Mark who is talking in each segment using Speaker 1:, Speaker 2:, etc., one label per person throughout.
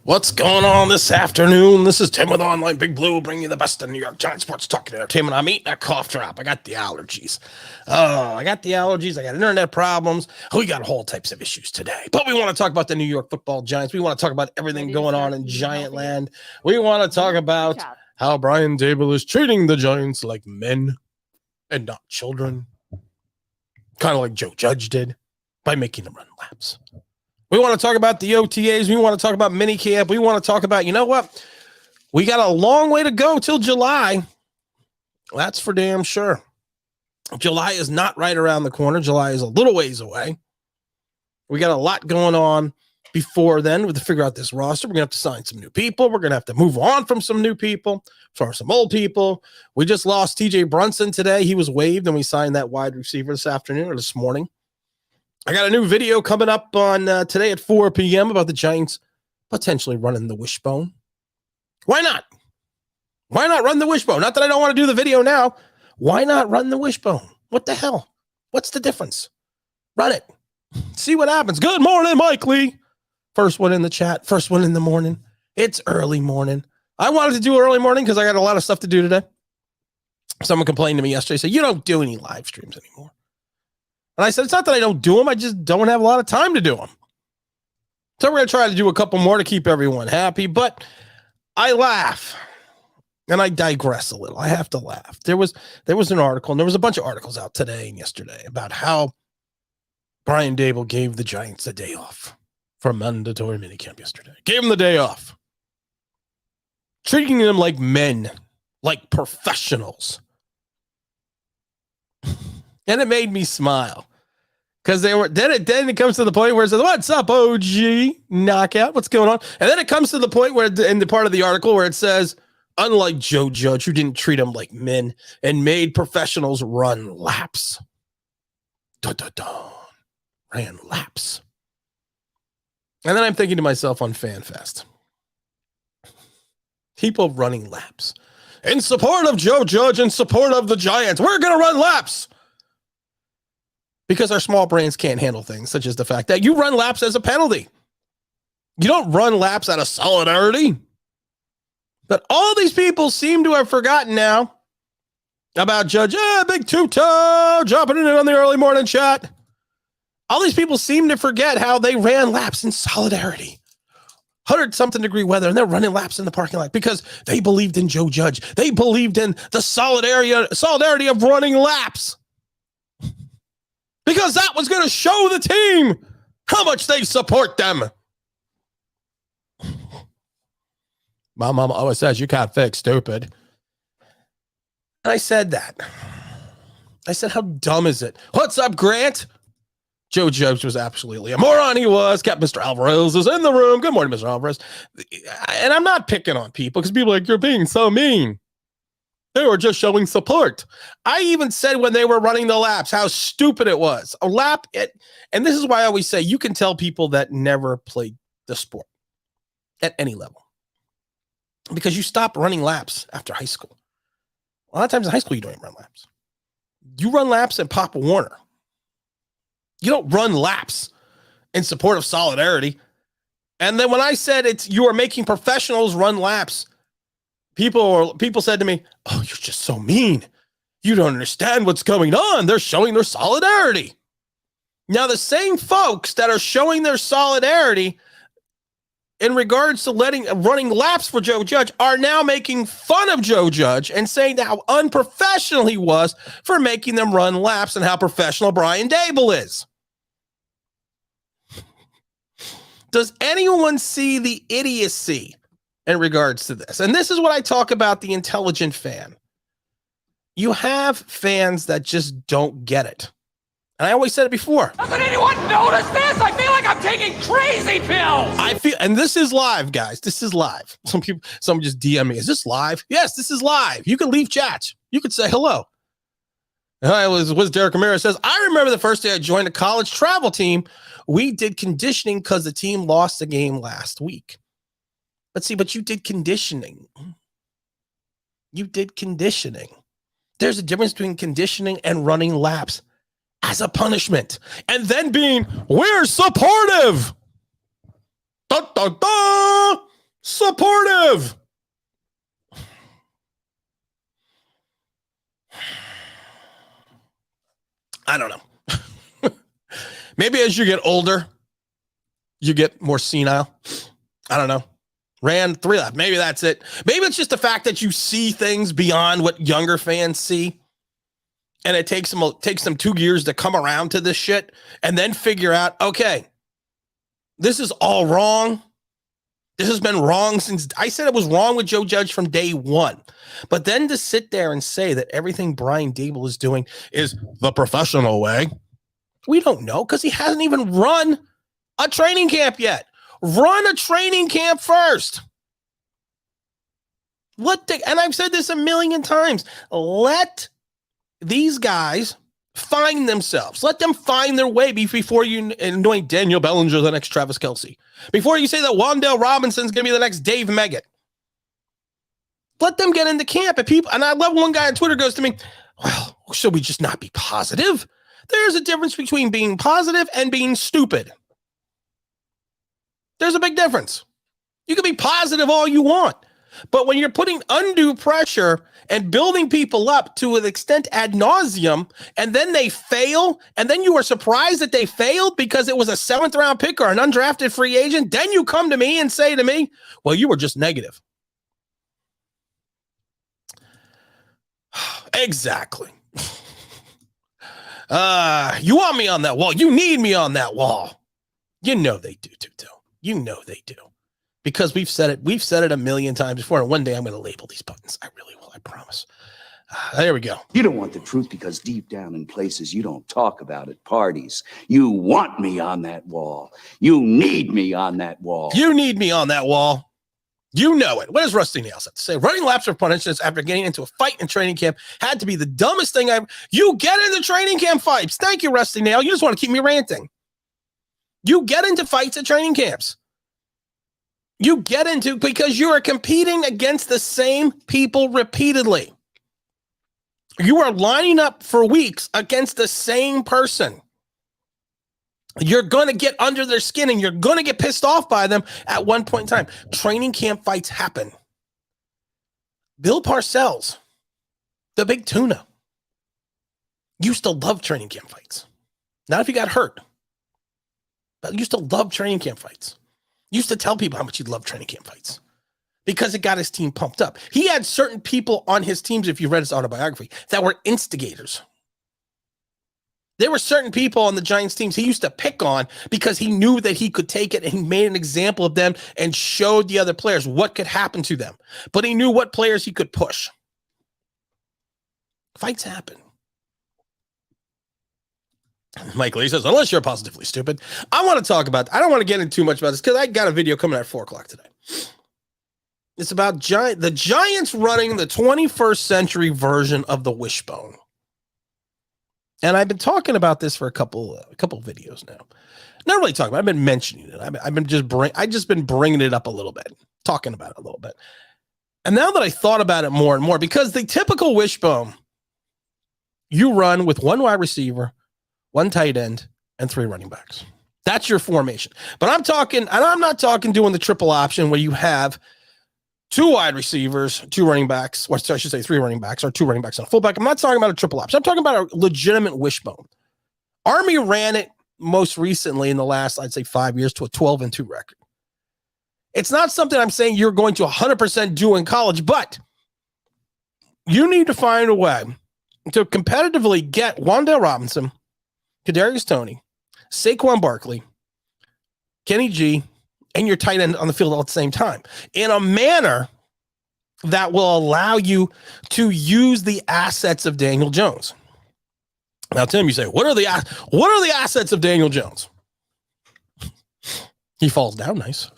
Speaker 1: What's going on this afternoon? This is Tim with Online Big Blue, bringing you the best of New York Giants sports talk and entertainment. I'm eating a cough drop. I got the allergies. I got internet problems. We got whole types of issues today. But we want to talk about the New York Football Giants. We want to talk about everything going on in Giant Land. We want to talk about how Brian Daboll is treating the Giants like men and not children. Kind of like Joe Judge did by making them run laps. We want to talk about the OTAs. We want to talk about minicamp. We want to talk about, you know what? We got a long way to go till July. That's for damn sure. July is not right around the corner. July is a little ways away. We got a lot going on before then. We have to figure out this roster. We're going to have to sign some new people. We're going to have to move on from some new people, from some old people. We just lost TJ Brunson today. He was waived, and we signed that wide receiver this afternoon or this morning. I got a new video coming up on today at 4 p.m. about the Giants potentially running the Wishbone. Why not? Why not run the Wishbone? Not that I don't want to do the video now. Why not run the Wishbone? What the hell? What's the difference? Run it. See what happens. Good morning, Mike Lee. First one in the chat. First one in the morning. It's early morning. I wanted to do early morning because I got a lot of stuff to do today. Someone complained to me yesterday, said, you don't do any live streams anymore. And I said, it's not that I don't do them. I just don't have a lot of time to do them. So we're going to try to do a couple more to keep everyone happy. But I laugh and I digress a little. I have to laugh. There was an article, and there was a bunch of articles out today and yesterday about how Brian Daboll gave the Giants a day off for mandatory minicamp yesterday. Gave them the day off. Treating them like men, like professionals. And it made me smile because then it comes to the point where it says, what's up, OG knockout? What's going on? And then it comes to the point where in the part of the article where it says, unlike Joe Judge, who didn't treat them like men and made professionals run laps. Ran laps. And then I'm thinking to myself on FanFest, people running laps in support of Joe Judge, in support of the Giants. We're going to run laps. Because our small brains can't handle things, such as the fact that you run laps as a penalty. You don't run laps out of solidarity. But all these people seem to have forgotten now about Judge, Big Two-Toe, jumping in on the early morning chat. All these people seem to forget how they ran laps in solidarity. 100-something degree weather, and they're running laps in the parking lot because they believed in Joe Judge. They believed in the solidarity of running laps. Because that was going to show the team how much they support them. My mama always says, you can't fix stupid. And I said that. I said, how dumb is it? What's up, Grant? Joe Judge was absolutely a moron. He was. Mr. Alvarez is in the room. Good morning, Mr. Alvarez. And I'm not picking on people because people are like, you're being so mean. They were just showing support. I even said when they were running the laps how stupid it was. A lap, and this is why I always say you can tell people that never played the sport at any level. Because you stop running laps after high school. A lot of times in high school, you don't even run laps. You run laps at Pop Warner. You don't run laps in support of solidarity. And then when I said you are making professionals run laps, people said to me, oh, you're just so mean. You don't understand what's going on. They're showing their solidarity. Now, the same folks that are showing their solidarity in regards to running laps for Joe Judge are now making fun of Joe Judge and saying how unprofessional he was for making them run laps and how professional Brian Daboll is. Does anyone see the idiocy in regards to this? And this is what I talk about the intelligent fan. You have fans that just don't get it. And I always said it before.
Speaker 2: Doesn't anyone notice this? I feel like I'm taking crazy pills.
Speaker 1: And this is live, guys. This is live. Someone just DM me. Is this live? Yes, this is live. You can leave chats. You could say hello. Derek Ramirez says, I remember the first day I joined a college travel team. We did conditioning because the team lost the game last week. Let's see, but you did conditioning. You did conditioning. There's a difference between conditioning and running laps as a punishment. And then being, we're supportive. Da, da, da. supportive. I don't know. Maybe as you get older, you get more senile. I don't know. Ran 3 laps. Maybe that's it. Maybe it's just the fact that you see things beyond what younger fans see. And it takes them 2 years to come around to this shit and then figure out, okay, this is all wrong. This has been wrong since I said it was wrong with Joe Judge from day one. But then to sit there and say that everything Brian Daboll is doing is the professional way, we don't know because he hasn't even run a training camp yet. Run a training camp first. And I've said this a million times. Let these guys find themselves. Let them find their way before you anoint Daniel Bellinger the next Travis Kelce. Before you say that Wan'Dale Robinson's going to be the next Dave Meggett. Let them get into camp. And I love one guy on Twitter goes to me, well, should we just not be positive? There's a difference between being positive and being stupid. There's a big difference. You can be positive all you want, but when you're putting undue pressure and building people up to an extent ad nauseum, and then they fail, and then you are surprised that they failed because it was a 7th round pick or an undrafted free agent, then you come to me and say to me, well, you were just negative. Exactly. You want me on that wall. You need me on that wall. You know they do too. You know they do. Because we've said it a million times before, and one day I'm going to label these buttons. I really will, I promise. There we go.
Speaker 3: You don't want the truth because deep down in places you don't talk about at parties. You want me on that wall. You need me on that wall.
Speaker 1: You need me on that wall. You know it. What does Rusty Nails have to say? Running laps for punishments after getting into a fight in training camp had to be the dumbest thing I've... You get into training camp fights. Thank you, Rusty Nail. You just want to keep me ranting. You get into fights at training camps. You get into because you are competing against the same people repeatedly. You are lining up for weeks against the same person. You're going to get under their skin and you're going to get pissed off by them at one point in time. Training camp fights happen. Bill Parcells, the big tuna, used to love training camp fights. Not if he got hurt, but used to love training camp fights. Used to tell people how much he loved training camp fights because it got his team pumped up. He had certain people on his teams, if you read his autobiography, that were instigators. There were certain people on the Giants teams he used to pick on because he knew that he could take it and he made an example of them and showed the other players what could happen to them. But he knew what players he could push. Fights happen. Mike Lee says, unless you're positively stupid, I want to talk about, I don't want to get into too much about this because I got a video coming at 4:00 today. It's about the Giants running the 21st century version of the Wishbone. And I've been talking about this for a couple of videos now. Not really talking about it. I've been mentioning it. I've just been bringing it up a little bit, talking about it a little bit. And now that I thought about it more and more, because the typical Wishbone, you run with 1 wide receiver, 1 tight end, and 3 running backs. That's your formation. But I'm not talking doing the triple option where you have 2 wide receivers, 2 running backs, or I should say 3 running backs, or 2 running backs and a fullback. I'm not talking about a triple option. I'm talking about a legitimate Wishbone. Army ran it most recently in the last, I'd say 5 years, to a 12-2 record. It's not something I'm saying you're going to 100% do in college, but you need to find a way to competitively get Wan'Dale Robinson, Kadarius Toney, Saquon Barkley, Kenny G, and your tight end on the field all at the same time in a manner that will allow you to use the assets of Daniel Jones. Now, Tim, you say, what are the assets of Daniel Jones? He falls down nice.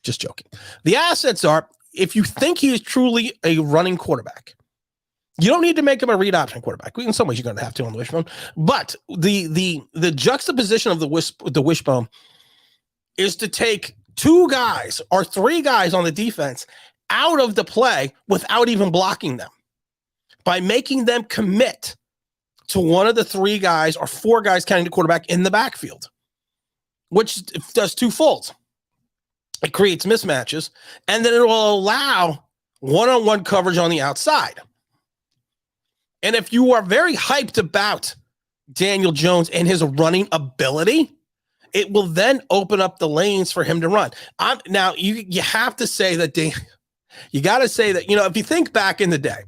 Speaker 1: Just joking. The assets are, if you think he is truly a running quarterback, you don't need to make him a read option quarterback. In some ways, you're going to have to on the Wishbone. But the juxtaposition of the Wishbone is to take 2 guys or 3 guys on the defense out of the play without even blocking them by making them commit to one of the 3 guys or 4 guys counting the quarterback in the backfield, which does 2 folds. It creates mismatches, and then it will allow one-on-one coverage on the outside. And if you are very hyped about Daniel Jones and his running ability, it will then open up the lanes for him to run. Now, you have to say that you got to say that, if you think back in the day,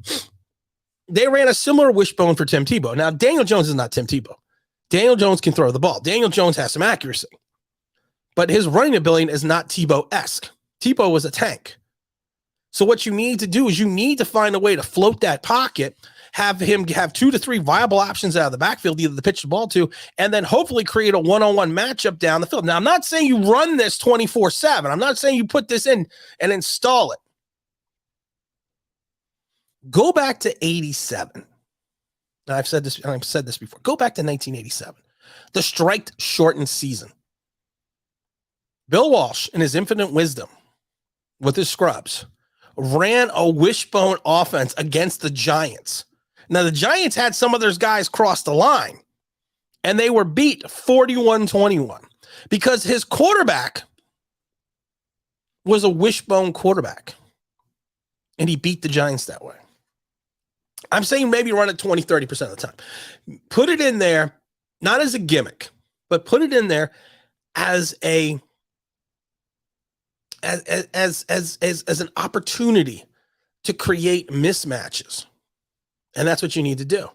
Speaker 1: they ran a similar wishbone for Tim Tebow. Now, Daniel Jones is not Tim Tebow. Daniel Jones can throw the ball. Daniel Jones has some accuracy. But his running ability is not Tebow-esque. Tebow was a tank. So what you need to do is you need to find a way to float that pocket, have him have 2 to 3 viable options out of the backfield, either to pitch the ball to, and then hopefully create a one-on-one matchup down the field. Now, I'm not saying you run this 24/7. I'm not saying you put this in and install it. Go back to 87. Now, I've said this before. Go back to 1987, the strike-shortened season. Bill Walsh, in his infinite wisdom, with his scrubs, ran a wishbone offense against the Giants. Now, the Giants had some of their guys cross the line, and they were beat 41-21 because his quarterback was a wishbone quarterback, and he beat the Giants that way. I'm saying maybe run it 20, 30% of the time. Put it in there, not as a gimmick, but put it in there as an opportunity to create mismatches. And that's what you need to do.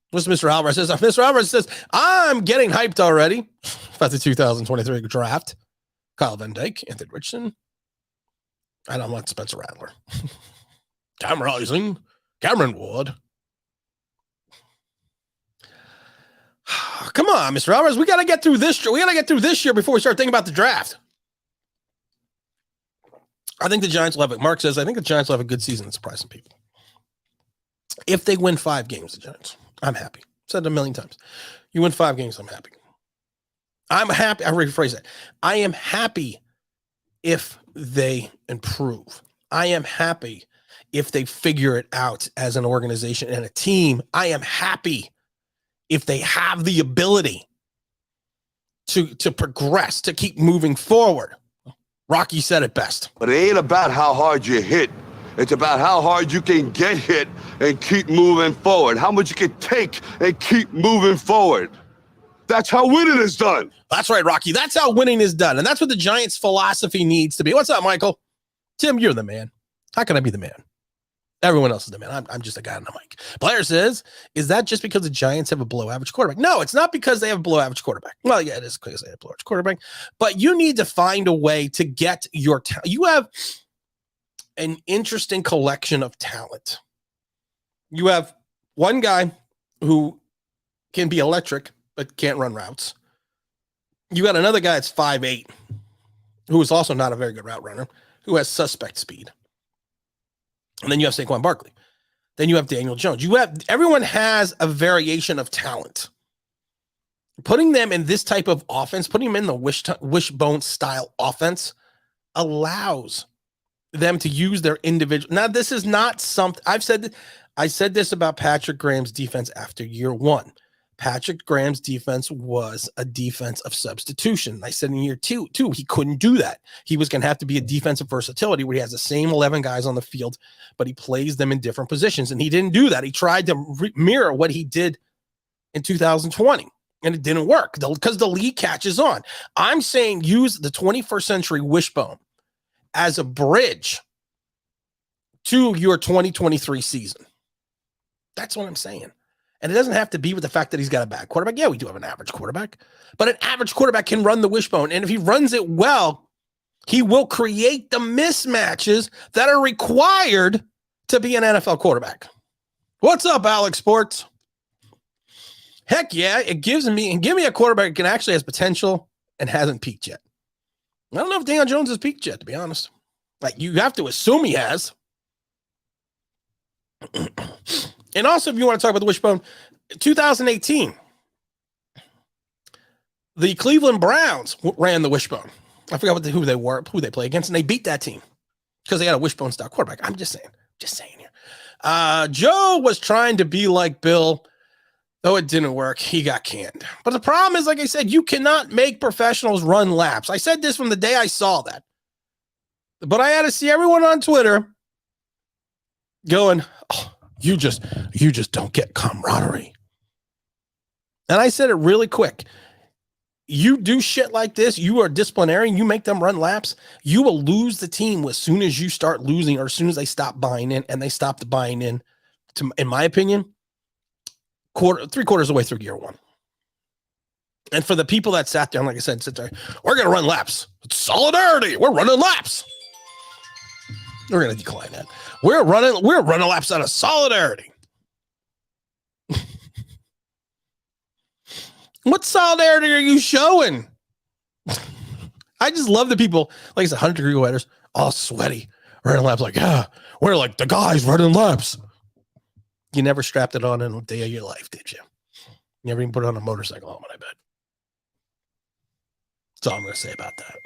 Speaker 1: What's Mr. Alvarez says? Mr. Alvarez says, I'm getting hyped already about the 2023 draft. Kyle Van Dyke, Anthony Richardson. I don't want Spencer Rattler. Cam Rising, Cameron Ward. Come on, Mr. Alvarez. We got to get through this year. We got to get through this year before we start thinking about the draft. I think the Giants will have it. Mark says, I think the Giants will have a good season and surprise some people. If they win 5 games, the Giants, I'm happy. Said it a million times. You win 5 games, I'm happy. I'm happy. I rephrase that. I am happy if they improve. I am happy if they figure it out as an organization and a team. I am happy if they have the ability to progress, to keep moving forward. Rocky said it best.
Speaker 4: But it ain't about how hard you hit. It's about how hard you can get hit and keep moving forward. How much you can take and keep moving forward. That's how winning is done.
Speaker 1: That's right, Rocky. That's how winning is done. And that's what the Giants' philosophy needs to be. What's up, Michael? Tim, you're the man. How can I be the man? Everyone else is the man. I'm just a guy on the mic. Blair says, is that just because the Giants have a below average quarterback? No, it's not because they have a below average quarterback. Well, yeah, it is because they have a below average quarterback. But you need to find a way to get your talent. You have an interesting collection of talent. You have one guy who can be electric, but can't run routes. You got another guy that's 5'8", who is also not a very good route runner, who has suspect speed. And then you have Saquon Barkley. Then you have Daniel Jones. Everyone has a variation of talent. Putting them in this type of offense, putting them in the wishbone style offense allows them to use their individual. Now, this is not something I said this about Patrick Graham's defense after year 1. Patrick Graham's defense was a defense of substitution. I said in year two, he couldn't do that. He was going to have to be a defensive versatility where he has the same 11 guys on the field, but he plays them in different positions. And he didn't do that. He tried to mirror what he did in 2020, and it didn't work because the league catches on. I'm saying use the 21st century wishbone as a bridge to your 2023 season. That's what I'm saying. And it doesn't have to be with the fact that he's got a bad quarterback. Yeah, we do have an average quarterback, but an average quarterback can run the wishbone. And if he runs it well, he will create the mismatches that are required to be an NFL quarterback. What's up, Alex Sports? Heck yeah, give me a quarterback that can actually has potential and hasn't peaked yet. I don't know if Daniel Jones has peaked yet, to be honest. Like, you have to assume he has. And also, if you want to talk about the wishbone, 2018, the Cleveland Browns ran the wishbone. I forgot who they play against, and they beat that team because they had a wishbone style quarterback. I'm just saying here. Joe was trying to be like Bill, though it didn't work. He got canned. But the problem is, like I said, you cannot make professionals run laps. I said this from the day I saw that. But I had to see everyone on Twitter going, oh, you just don't get camaraderie. And I said it really quick. You do shit like this, you are disciplinarian, you make them run laps, you will lose the team as soon as you start losing or as soon as they stop buying in, and they stopped buying in, to, in my opinion, 3/4 of the way through year one. And for the people that sat there, and like I said, sit there, we're going to run laps. It's solidarity. We're running laps. We're going to decline that. We're running laps out of solidarity. What solidarity are you showing? I just love the people, like I said, 100-degree weathers, all sweaty, running laps like, yeah, we're like the guys running laps. You never strapped it on in a day of your life, did you? You never even put it on a motorcycle helmet, I bet. That's all I'm going to say about that.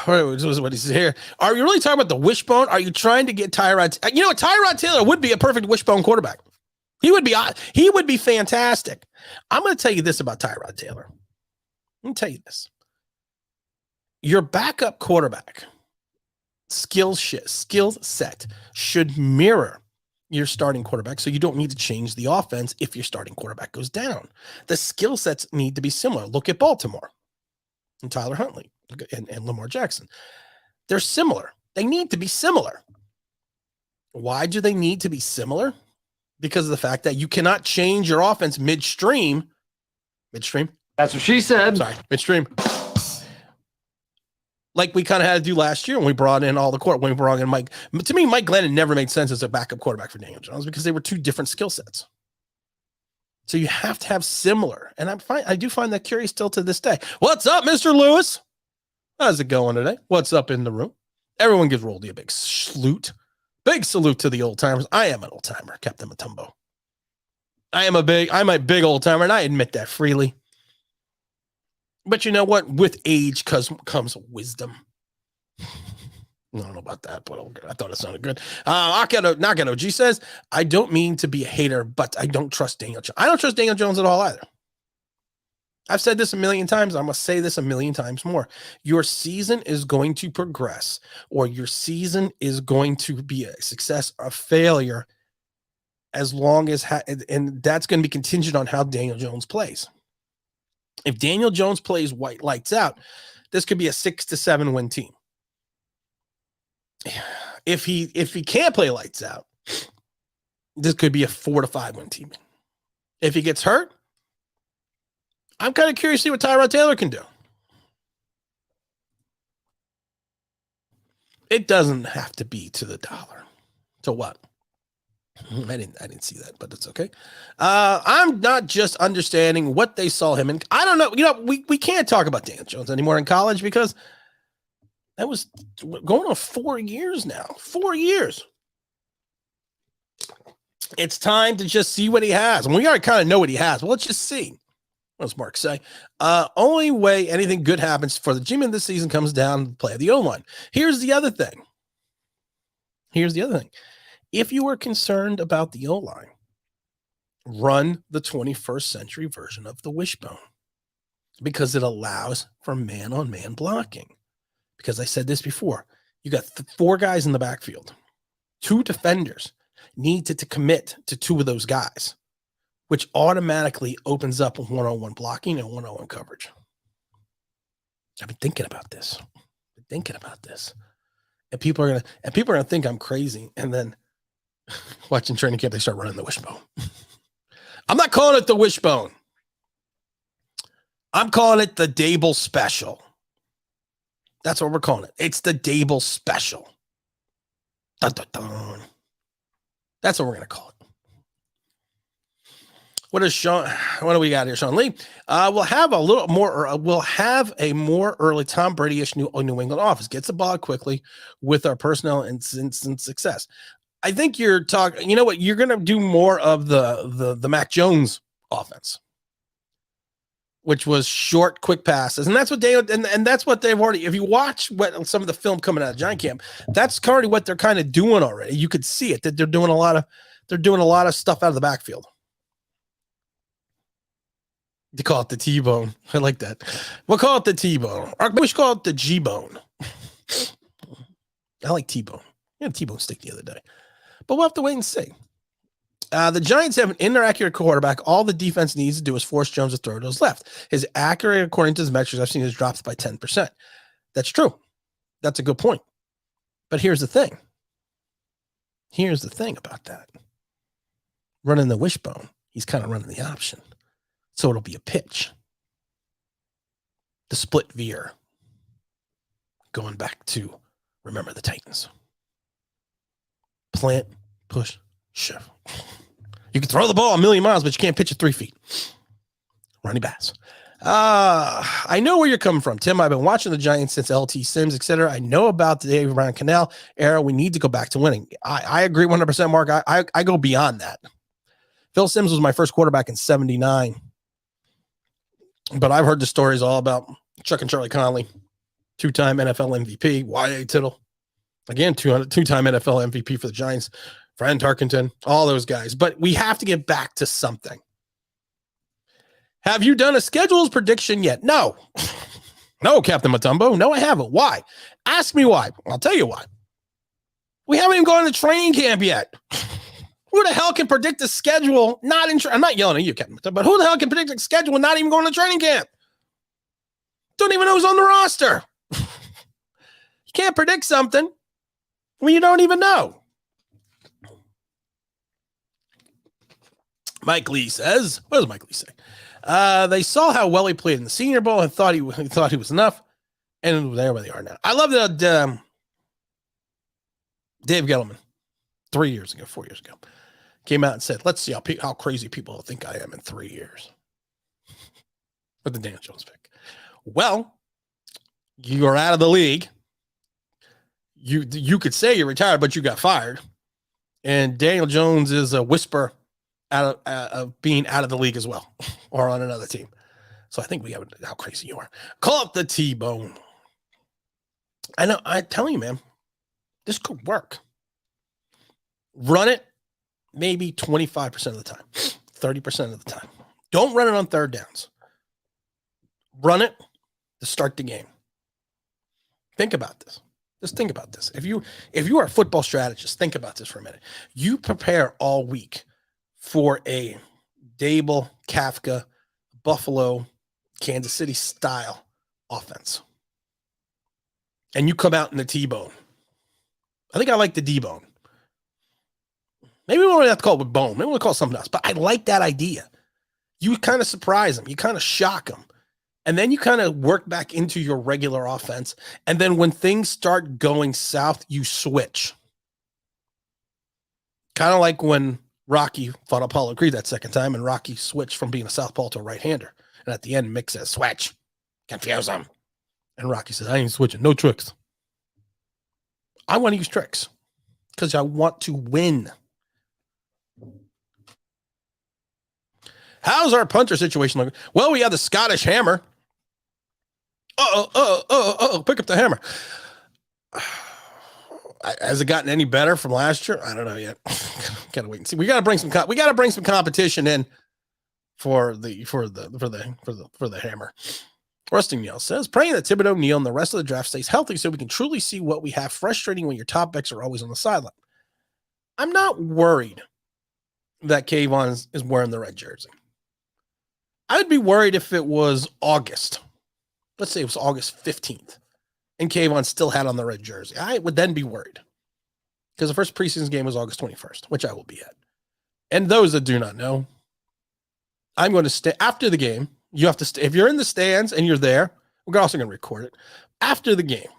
Speaker 1: What is here? Are you really talking about the wishbone? Are you trying to get Tyrod? You know, Tyrod Taylor would be a perfect wishbone quarterback. He would be fantastic. I'm going to tell you this about Tyrod Taylor. Let me tell you this. Your backup quarterback skill set should mirror your starting quarterback, so you don't need to change the offense if your starting quarterback goes down. The skill sets need to be similar. Look at Baltimore and Tyler Huntley and Lamar Jackson. They're similar. They need to be similar. Why do they need to be similar? Because of the fact that you cannot change your offense midstream.
Speaker 2: That's what she said.
Speaker 1: Sorry, midstream. Like we kind of had to do last year when we brought in all the court, when we brought in Mike. To me, Mike Glennon never made sense as a backup quarterback for Daniel Jones because they were two different skill sets. So you have to have similar. And I do find that curious still to this day. What's up, Mr. Lewis? How's it going today? What's up in the room? Everyone gives Roldy a big salute. Big salute to the old timers. I am an old timer, Captain Matumbo. I'm a big old timer, and I admit that freely. But you know what? With age comes wisdom. I don't know about that, but I thought it sounded good. Nakano G says, I don't mean to be a hater, but I don't trust Daniel Jones. I don't trust Daniel Jones at all either. I've said this a million times. I'm going to say this a million times more. Your season is going to progress, or your season is going to be a success or a failure as long as, and that's going to be contingent on how Daniel Jones plays. If Daniel Jones plays white lights out, this could be a 6 to 7 win team. If he can't play lights out, this could be a 4 to 5 win team. If he gets hurt, I'm kind of curious to see what Tyrod Taylor can do. It doesn't have to be to the dollar. To what? I didn't see that, but it's okay. I'm not just understanding what they saw him in. I don't know. You know, we can't talk about Daniel Jones anymore in college because that was going on 4 years now. 4 years. It's time to just see what he has. And we already kind of know what he has. Well, let's just see. What does Mark say? Only way anything good happens for the G-Men this season comes down to the play of the O-line. Here's the other thing. If you are concerned about the O-line, run the 21st century version of the Wishbone because it allows for man-on-man blocking. Because I said this before, you got 4 guys in the backfield. 2 defenders need to commit to 2 of those guys, which automatically opens up one-on-one blocking and one-on-one coverage. I've been thinking about this. And people are gonna think I'm crazy. And then watching training camp, they start running the Wishbone. I'm not calling it the Wishbone. I'm calling it the Dable Special. That's what we're calling it. It's the Dable Special. Dun, dun, dun. That's what we're going to call it. What do we got here, Sean Lee? We'll have a more early Tom Brady-ish New England offense. Gets the ball quickly with our personnel and success. I think you're talking, you know what? You're going to do more of the Mac Jones offense, which was short, quick passes. And that's what and that's what they've already, if you watch some of the film coming out of Giant Camp, that's currently what they're kind of doing already. You could see it, that they're doing a lot of stuff out of the backfield. You call it the T-bone. I like that. We'll call it the T-bone. Or we should call it the G-bone. I like T-bone. I had a T-bone steak the other day. But we'll have to wait and see. The Giants have an inaccurate quarterback. All the defense needs to do is force Jones to throw to his left. His accuracy, according to his metrics I've seen, has dropped by 10%. That's true. That's a good point. But here's the thing. Here's the thing about that. Running the wishbone, he's kind of running the option. So it'll be a pitch. The split veer. Going back to remember the Titans. Plant, push, shove. You can throw the ball a million miles, but you can't pitch it 3 feet. Ronnie Bass. I know where you're coming from, Tim. I've been watching the Giants since LT Sims, etc. I know about the David Brown Canal era. We need to go back to winning. I agree 100%, Mark. I go beyond that. Phil Simms was my first quarterback in 79. But I've heard the stories all about Chuck and Charlie Conley, two-time NFL MVP, Y.A. Tittle. Again, two-time NFL MVP for the Giants. Fran Tarkenton, all those guys. But we have to get back to something. Have you done a schedules prediction yet? No. No, Captain Matumbo. No, I haven't. Why? Ask me why. I'll tell you why. We haven't even gone to training camp yet. Who the hell can predict the schedule? I'm not yelling at you, Captain Matumbo, but who the hell can predict the schedule and not even going to training camp? Don't even know who's on the roster. You can't predict something when you don't even know. Mike Lee says, what does Mike Lee say? They saw how well he played in the Senior Bowl and thought he was enough, and there where they are now. I love that Dave Gettleman 4 years ago, came out and said, let's see how crazy people think I am in 3 years. With the Daniel Jones pick. Well, you are out of the league. You could say you're retired, but you got fired. And Daniel Jones is a whisper of being out of the league as well, or on another team. So I think we have how crazy you are. Call up the T-bone. I know. I tell you, man, this could work. Run it maybe 25% of the time, 30% of the time. Don't run it on third downs. Run it to start the game. Think about this. Just think about this. If you are a football strategist, think about this for a minute. You prepare all week for a Dable, Kafka, Buffalo, Kansas City style offense. And you come out in the T-bone. I think I like the D-bone. Maybe we don't have to call it with bone. Maybe we'll call it something else. But I like that idea. You kind of surprise them. You kind of shock them. And then you kind of work back into your regular offense. And then when things start going south, you switch. Kind of like when Rocky fought Apollo Creed that second time, and Rocky switched from being a southpaw to a right-hander. And at the end, Mick says, switch. Confuse him. And Rocky says, I ain't switching. No tricks. I want to use tricks because I want to win. How's our punter situation looking? Well, we have the Scottish hammer. Pick up the hammer. Has it gotten any better from last year? I don't know yet. Gotta wait and see. We gotta bring some competition in for the hammer. Rusting Neal says, praying that Thibodeau, Neal, and the rest of the draft stays healthy so we can truly see what we have. Frustrating when your top backs are always on the sideline. I'm not worried that Kayvon is wearing the red jersey. I'd be worried if it was August. Let's say it was August 15th. And Kayvon still had on the red jersey. I would then be worried. Because the first preseason game was August 21st, which I will be at. And those that do not know, I'm going to stay after the game. You have to stay. If you're in the stands and you're there, we're also going to record it. After the game,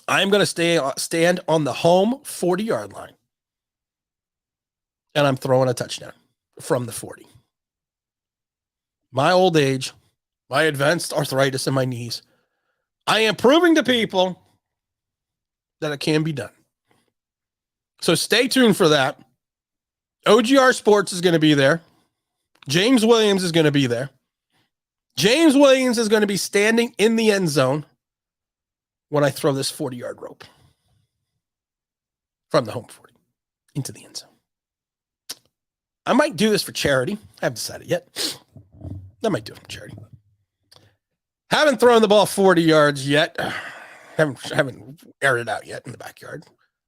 Speaker 1: I'm going to stand on the home 40-yard line. And I'm throwing a touchdown from the 40. My old age, my advanced arthritis in my knees, I am proving to people that it can be done. So stay tuned for that. OGR Sports is going to be there. James Williams is going to be there. James Williams is going to be standing in the end zone when I throw this 40-yard rope from the home 40 into the end zone. I might do this for charity. I haven't decided yet. That might do it for charity. Haven't thrown the ball 40 yards yet. Haven't aired it out yet in the backyard.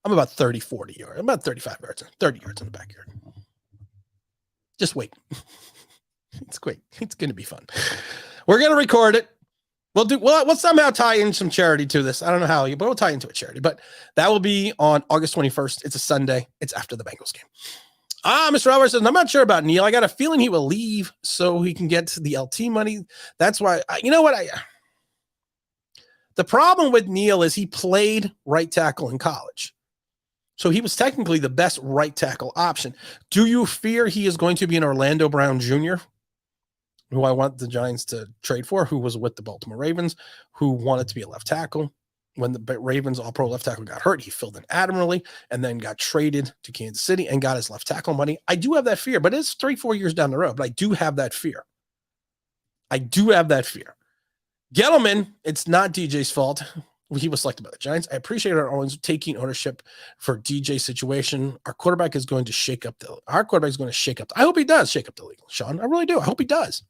Speaker 1: I'm about 30, 40 yards. I'm about 35 yards, 30 yards in the backyard. Just wait. It's great. It's going to be fun. We're going to record it. We'll somehow tie in some charity to this. I don't know how, but we'll tie into a charity. But that will be on August 21st. It's a Sunday. It's after the Bengals game. Mr. Albert says, I'm not sure about Neil. I got a feeling he will leave so he can get to the LT money. That's why, you know what? The problem with Neil is he played right tackle in college. So he was technically the best right tackle option. Do you fear he is going to be an Orlando Brown Jr., who I want the Giants to trade for, who was with the Baltimore Ravens, who wanted to be a left tackle? When the Ravens all-pro left tackle got hurt, he filled in admirably and then got traded to Kansas City and got his left tackle money. I do have that fear, but it's 3-4 years down the road, but I do have that fear. Gettleman, it's not DJ's fault. He was selected by the Giants. I appreciate our owners taking ownership for DJ's situation. Our quarterback is going to shake up I hope he does shake up the league, Sean. I really do. I hope he does.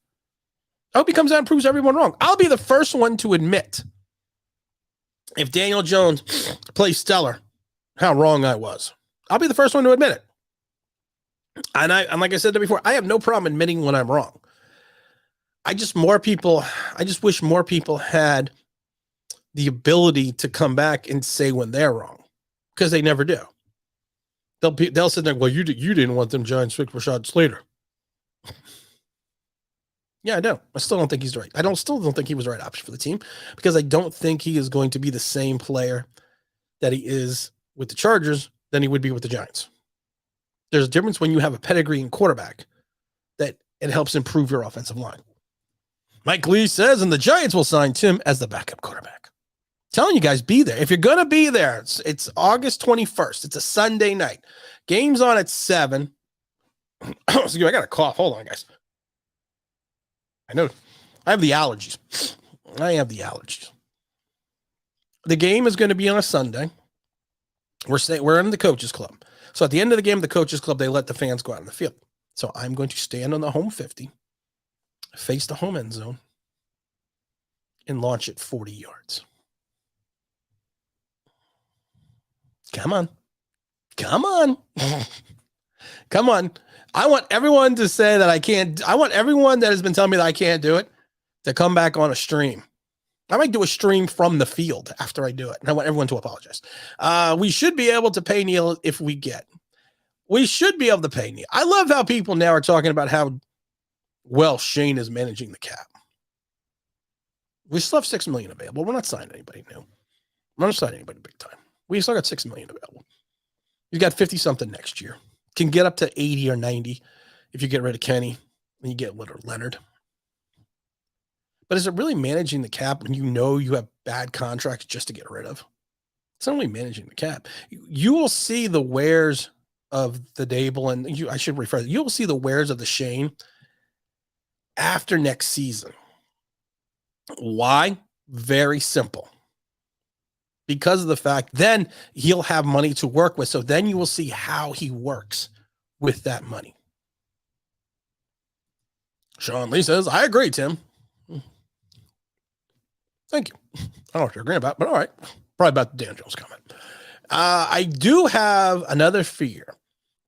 Speaker 1: I hope he comes out and proves everyone wrong. I'll be the first one to admit, if Daniel Jones plays stellar, how wrong I was. I'll be the first one to admit it. And like I said before, I have no problem admitting when I'm wrong. I just wish more people had the ability to come back and say when they're wrong, because they never do. They'll sit there, well, you didn't want them Giants pick Rashad Slater. Yeah, I do. I still don't think he's right. Still don't think he was the right option for the team, because I don't think he is going to be the same player that he is with the Chargers than he would be with the Giants. There's a difference when you have a pedigree in quarterback that it helps improve your offensive line. Mike Lee says, and the Giants will sign Tim as the backup quarterback. Telling you guys, be there. If you're going to be there, it's August 21st. It's a Sunday night. Game's on at 7. Excuse me, I got a cough. Hold on, guys. I know. I have the allergies. The game is going to be on a Sunday. We're in the coaches club. So at the end of the game, the coaches club, they let the fans go out in the field. So I'm going to stand on the home 50, face the home end zone, and launch it 40 yards. Come on. Come on. I want everyone to say that I can't. I want everyone that has been telling me that I can't do it to come back on a stream. I might do a stream from the field after I do it. And I want everyone to apologize. We should be able to pay Neil if we get. We should be able to pay Neil. I love how people now are talking about how well Shane is managing the cap. We still have $6 million available. We're not signing anybody new. We're not signing anybody big time. We still got $6 million available. You've got 50-something next year. Can get up to 80 or 90 if you get rid of Kenny and you get Leonard. But is it really managing the cap when you know you have bad contracts just to get rid of? It's not only managing the cap. You will see the wares of the Dable, and I should rephrase it. You will see the wares of the Shane after next season. Why? Very simple. Because of the fact then he'll have money to work with. So then you will see how he works with that money. Sean Lee says, I agree, Tim. Thank you. I don't know what you're agreeing about, but all right. Probably about the Dan Jones comment. I do have another fear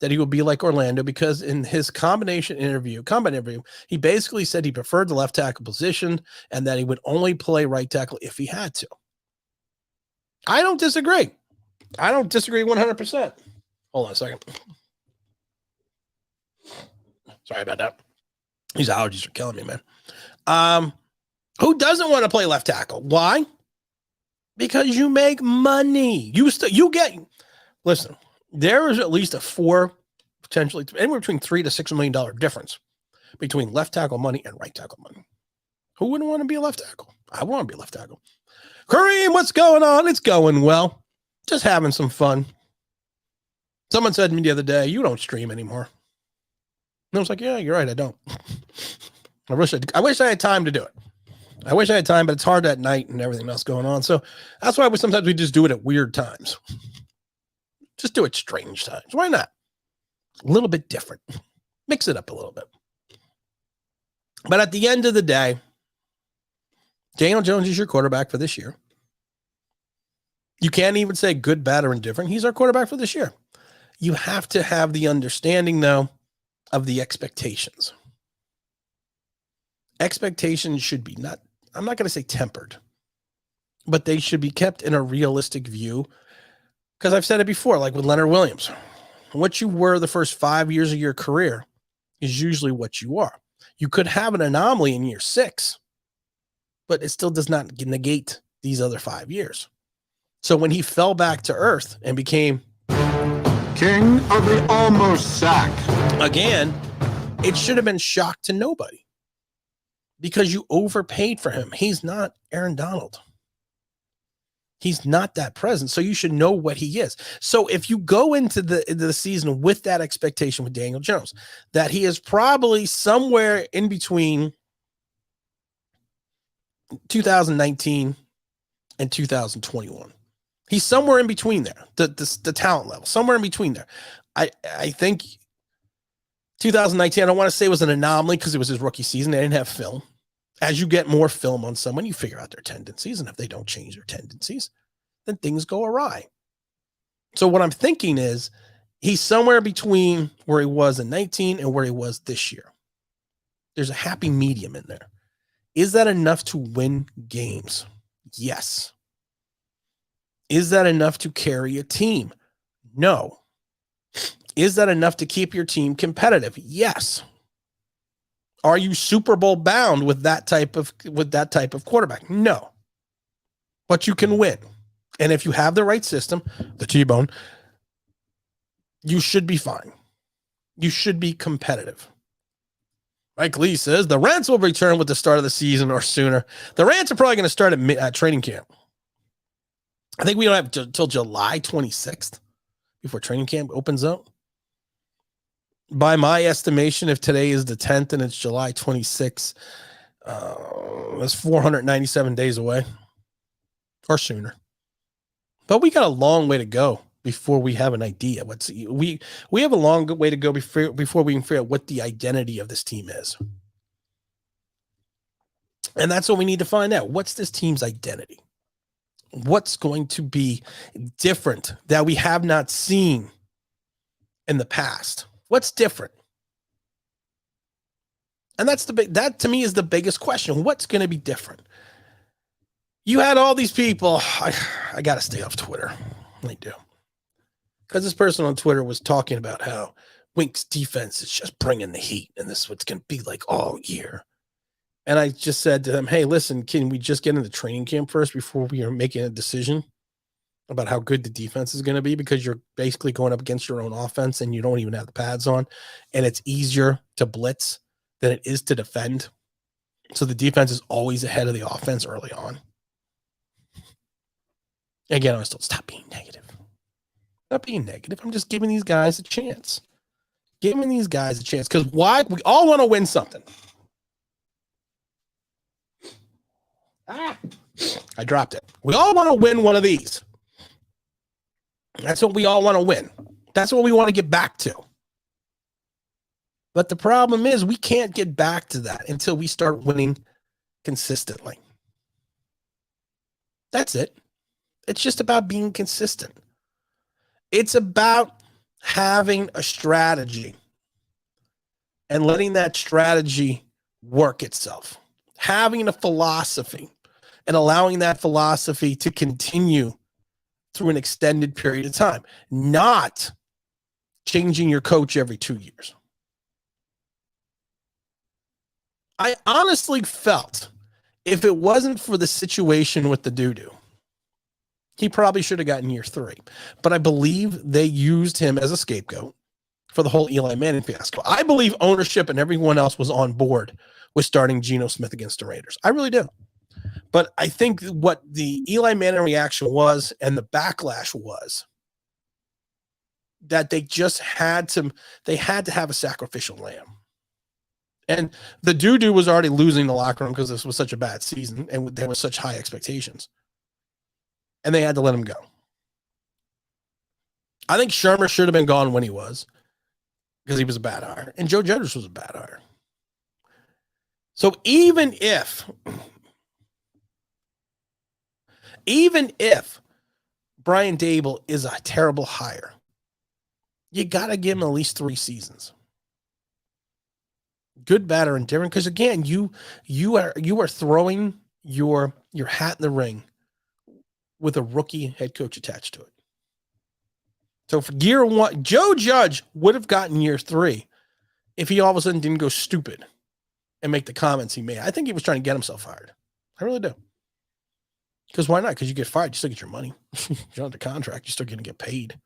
Speaker 1: that he will be like Orlando, because in his combat interview, he basically said he preferred the left tackle position and that he would only play right tackle if he had to. I don't disagree. 100%. Hold on a second. Sorry about that. These allergies are killing me, man. Who doesn't want to play left tackle? Why? Because you make money. Listen, there is at least a potentially anywhere between $3 to $6 million difference between left tackle money and right tackle money. Who wouldn't want to be a left tackle? I want to be a left tackle. Kareem, what's going on? It's going well. Just having some fun. Someone said to me the other day, you don't stream anymore. And I was like, yeah, you're right. I don't. I wish I had time to do it. I wish I had time, but it's hard at night and everything else going on. So that's why sometimes we just do it at weird times. Just do it strange times. Why not? A little bit different. Mix it up a little bit. But at the end of the day, Daniel Jones is your quarterback for this year. You can't even say good, bad, or indifferent. He's our quarterback for this year. You have to have the understanding, though, of the expectations. Expectations should be not, I'm not going to say tempered, but they should be kept in a realistic view. Because I've said it before, like with Leonard Williams, what you were the first 5 years of your career is usually what you are. You could have an anomaly in year 6, but it still does not negate these other 5 years. So when he fell back to earth and became
Speaker 5: king of the almost sack
Speaker 1: again, it should have been shock to nobody because you overpaid for him. He's not Aaron Donald. He's not that present. So you should know what he is. So if you go into the season with that expectation with Daniel Jones, that he is probably somewhere in between 2019 and 2021. He's somewhere in between there, the talent level, somewhere in between there. I think 2019, I don't want to say it was an anomaly because it was his rookie season. They didn't have film. As you get more film on someone, you figure out their tendencies. And if they don't change their tendencies, then things go awry. So what I'm thinking is he's somewhere between where he was in 19 and where he was this year. There's a happy medium in there. Is that enough to win games? Yes. Is that enough to carry a team? No. Is that enough to keep your team competitive? Yes. Are you Super Bowl bound with that type of quarterback? No. But you can win. And if you have the right system, the T-bone, you should be fine. You should be competitive. Mike Lee says the Rants will return with the start of the season or sooner. The Rants are probably going to start at training camp. I think we don't have until July 26th before training camp opens up. By my estimation, if today is the 10th and it's July 26th, that's 497 days away or sooner. But we got a long way to go before we have an idea. We have a long way to go before we can figure out what the identity of this team is. And that's what we need to find out. What's this team's identity? What's going to be different that we have not seen in the past? What's different? And that to me is the biggest question. What's going to be different? You had all these people. I got to stay off Twitter. I do. Because this person on Twitter was talking about how Wink's defense is just bringing the heat. And this is what's going to be like all year. And I just said to them, hey, listen, can we just get into training camp first before we are making a decision about how good the defense is going to be? Because you're basically going up against your own offense and you don't even have the pads on. And it's easier to blitz than it is to defend. So the defense is always ahead of the offense early on. Again, I still stop being negative. Not being negative. I'm just giving these guys a chance. Giving these guys a chance. Because why? We all want to win something. I dropped it. We all want to win one of these. That's what we all want to win. That's what we want to get back to. But the problem is we can't get back to that until we start winning consistently. That's it. It's just about being consistent. It's about having a strategy and letting that strategy work itself. Having a philosophy and allowing that philosophy to continue through an extended period of time, not changing your coach every 2 years. I honestly felt if it wasn't for the situation with the doo-doo, he probably should have gotten year 3. But I believe they used him as a scapegoat for the whole Eli Manning fiasco. I believe ownership and everyone else was on board with starting Geno Smith against the Raiders. I really do. But I think what the Eli Manning reaction was and the backlash was that they just had to have a sacrificial lamb. And the doo-doo was already losing the locker room because this was such a bad season and there was such high expectations. And they had to let him go. I think Shermer should have been gone when he was because he was a bad hire. And Joe Judge was a bad hire. So even if Brian Dable is a terrible hire, you got to give him at least 3 seasons. Good, bad, or indifferent. Because again, you are throwing your hat in the ring with a rookie head coach attached to it. So for year 1, Joe Judge would have gotten year 3 if he all of a sudden didn't go stupid and make the comments he made. I think he was trying to get himself fired. I really do. Because why not? Because you get fired, you still get your money. You're under contract, you're still going to get paid.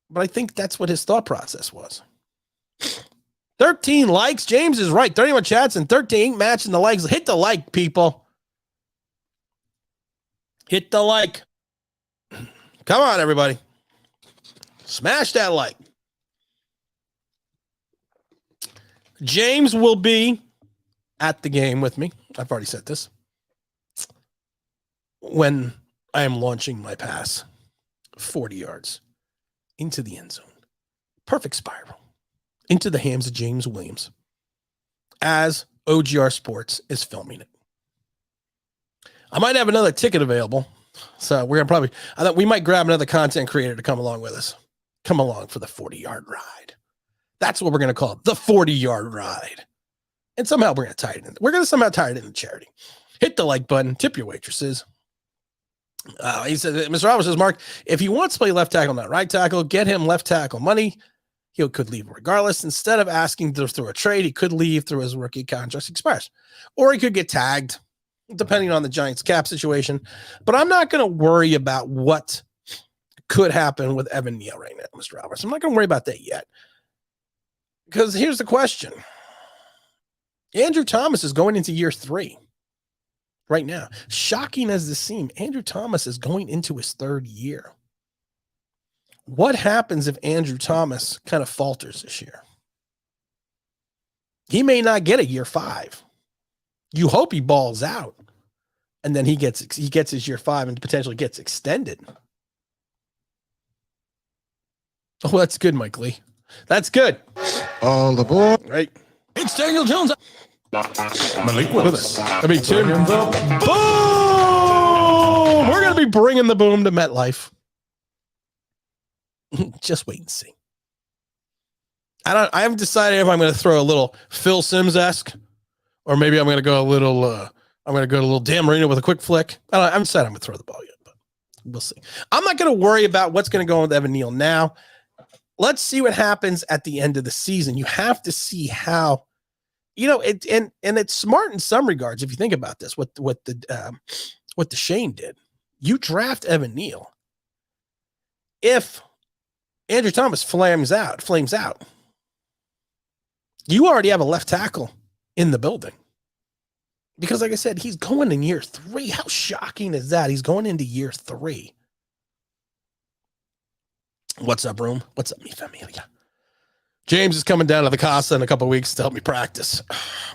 Speaker 1: But I think that's what his thought process was. 13 likes. James is right. 31 chats and 13 matching the likes. Hit the like, people. Hit the like. Come on, everybody. Smash that like. James will be at the game with me. I've already said this. When I am launching my pass 40 yards into the end zone. Perfect spiral. Into the hands of James Williams as OGR Sports is filming it. I might have another ticket available. So we're going to I thought we might grab another content creator to come along with us. Come along for the 40-yard ride. That's what we're going to call it, the 40-yard ride. And somehow we're going to tie it in. We're going to somehow tie it into charity. Hit the like button. Tip your waitresses. He said, Mr. Roberts says, Mark, if he wants to play left tackle, not right tackle, get him left tackle money. He could leave regardless. Instead of asking through a trade, he could leave through his rookie contract expires. Or he could get tagged, depending on the Giants cap situation. But I'm not going to worry about what could happen with Evan Neal right now, Mr. Roberts. I'm not going to worry about that yet. Because here's the question. Andrew Thomas is going into year 3 right now. Shocking as this seems, Andrew Thomas is going into his 3rd year. What happens if Andrew Thomas kind of falters this year? He may not get a year 5. You hope he balls out, and then he gets his year 5 and potentially gets extended. Oh, that's good, Mike Lee. That's good.
Speaker 5: All aboard.
Speaker 1: Right. It's Daniel Jones.
Speaker 5: Malik Willis.
Speaker 1: I mean, Tim. Boom! We're going to be bringing the boom to MetLife. Just wait and see. I haven't decided if I'm going to throw a little Phil Simms-esque, or maybe I'm going to go a little Dan Marino with a quick flick. I'm decided I'm going to throw the ball yet, but we'll see. I'm not going to worry about what's going to go on with Evan Neal now. Let's see what happens at the end of the season. You have to see how, and it's smart in some regards if you think about this. What the Shane did. You draft Evan Neal. If Andrew Thomas flames out, you already have a left tackle in the building. Because like I said, he's going in year 3. How shocking is that? He's going into year 3. What's up, room? What's up, mi familia? James is coming down to the Casa in a couple of weeks to help me practice.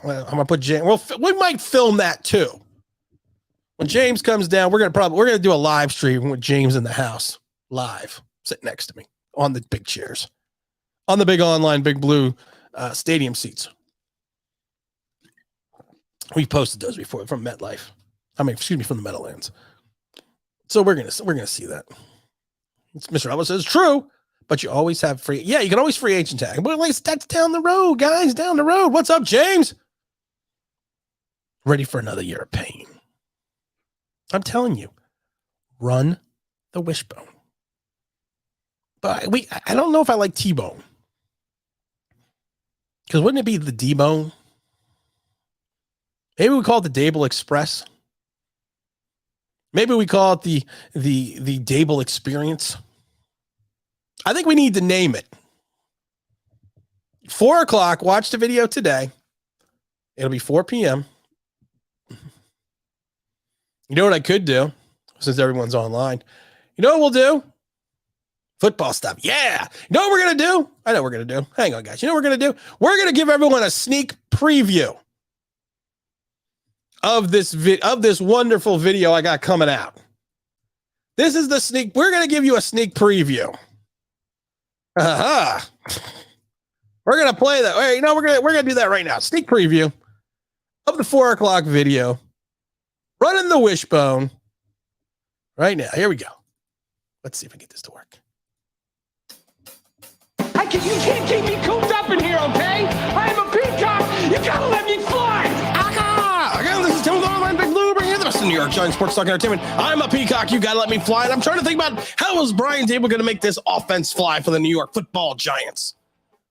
Speaker 1: Well, I'm gonna put James. Well, we might film that too. When James comes down, we're gonna do a live stream with James in the house, live, sitting next to me on the big chairs, on the big online, big blue stadium seats. We posted those before from MetLife. From the Meadowlands. So we're gonna see that. Mr. Ellis says true, but you always have free. Yeah, you can always free agent tag. But that's down the road, guys. Down the road. What's up, James? Ready for another year of pain. I'm telling you, run the Wishbone. But I don't know if I like T-Bone. Because wouldn't it be the D-Bone? Maybe we call it the Dable Express. Maybe we call it the Dable Experience. I think we need to name it. 4 o'clock, watch the video today. It'll be 4 p.m. You know what I could do, since everyone's online? You know what we'll do? Football stuff. Yeah. You know what we're going to do? I know what we're going to do. Hang on, guys. You know what we're going to do? We're going to give everyone a sneak preview of this wonderful video I got coming out. This is the sneak. We're going to give you a sneak preview. We're gonna play that. Hey, we're gonna do that right now. Sneak preview of the 4 o'clock video. Running the Wishbone right now. Here we go. Let's see if I get this to work.
Speaker 2: You can't keep me cooped up in here, okay? I am a peacock. You gotta let me fly.
Speaker 1: Again, this is Tim with Online Big Blue, bringing you the best in New York Giants sports talk entertainment. I'm a peacock. You gotta let me fly. And I'm trying to think about how is Brian Dable going to make this offense fly for the New York Football Giants.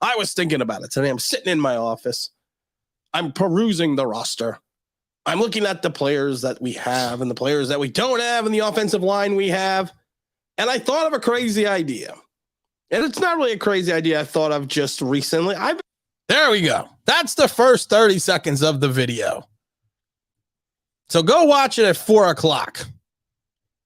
Speaker 1: I was thinking about it today. I'm sitting in my office. I'm perusing the roster. I'm looking at the players that we have and the players that we don't have and the offensive line we have. And I thought of a crazy idea. And it's not really a crazy idea I thought of just recently. There we go. That's the first 30 seconds of the video. So go watch it at 4 o'clock.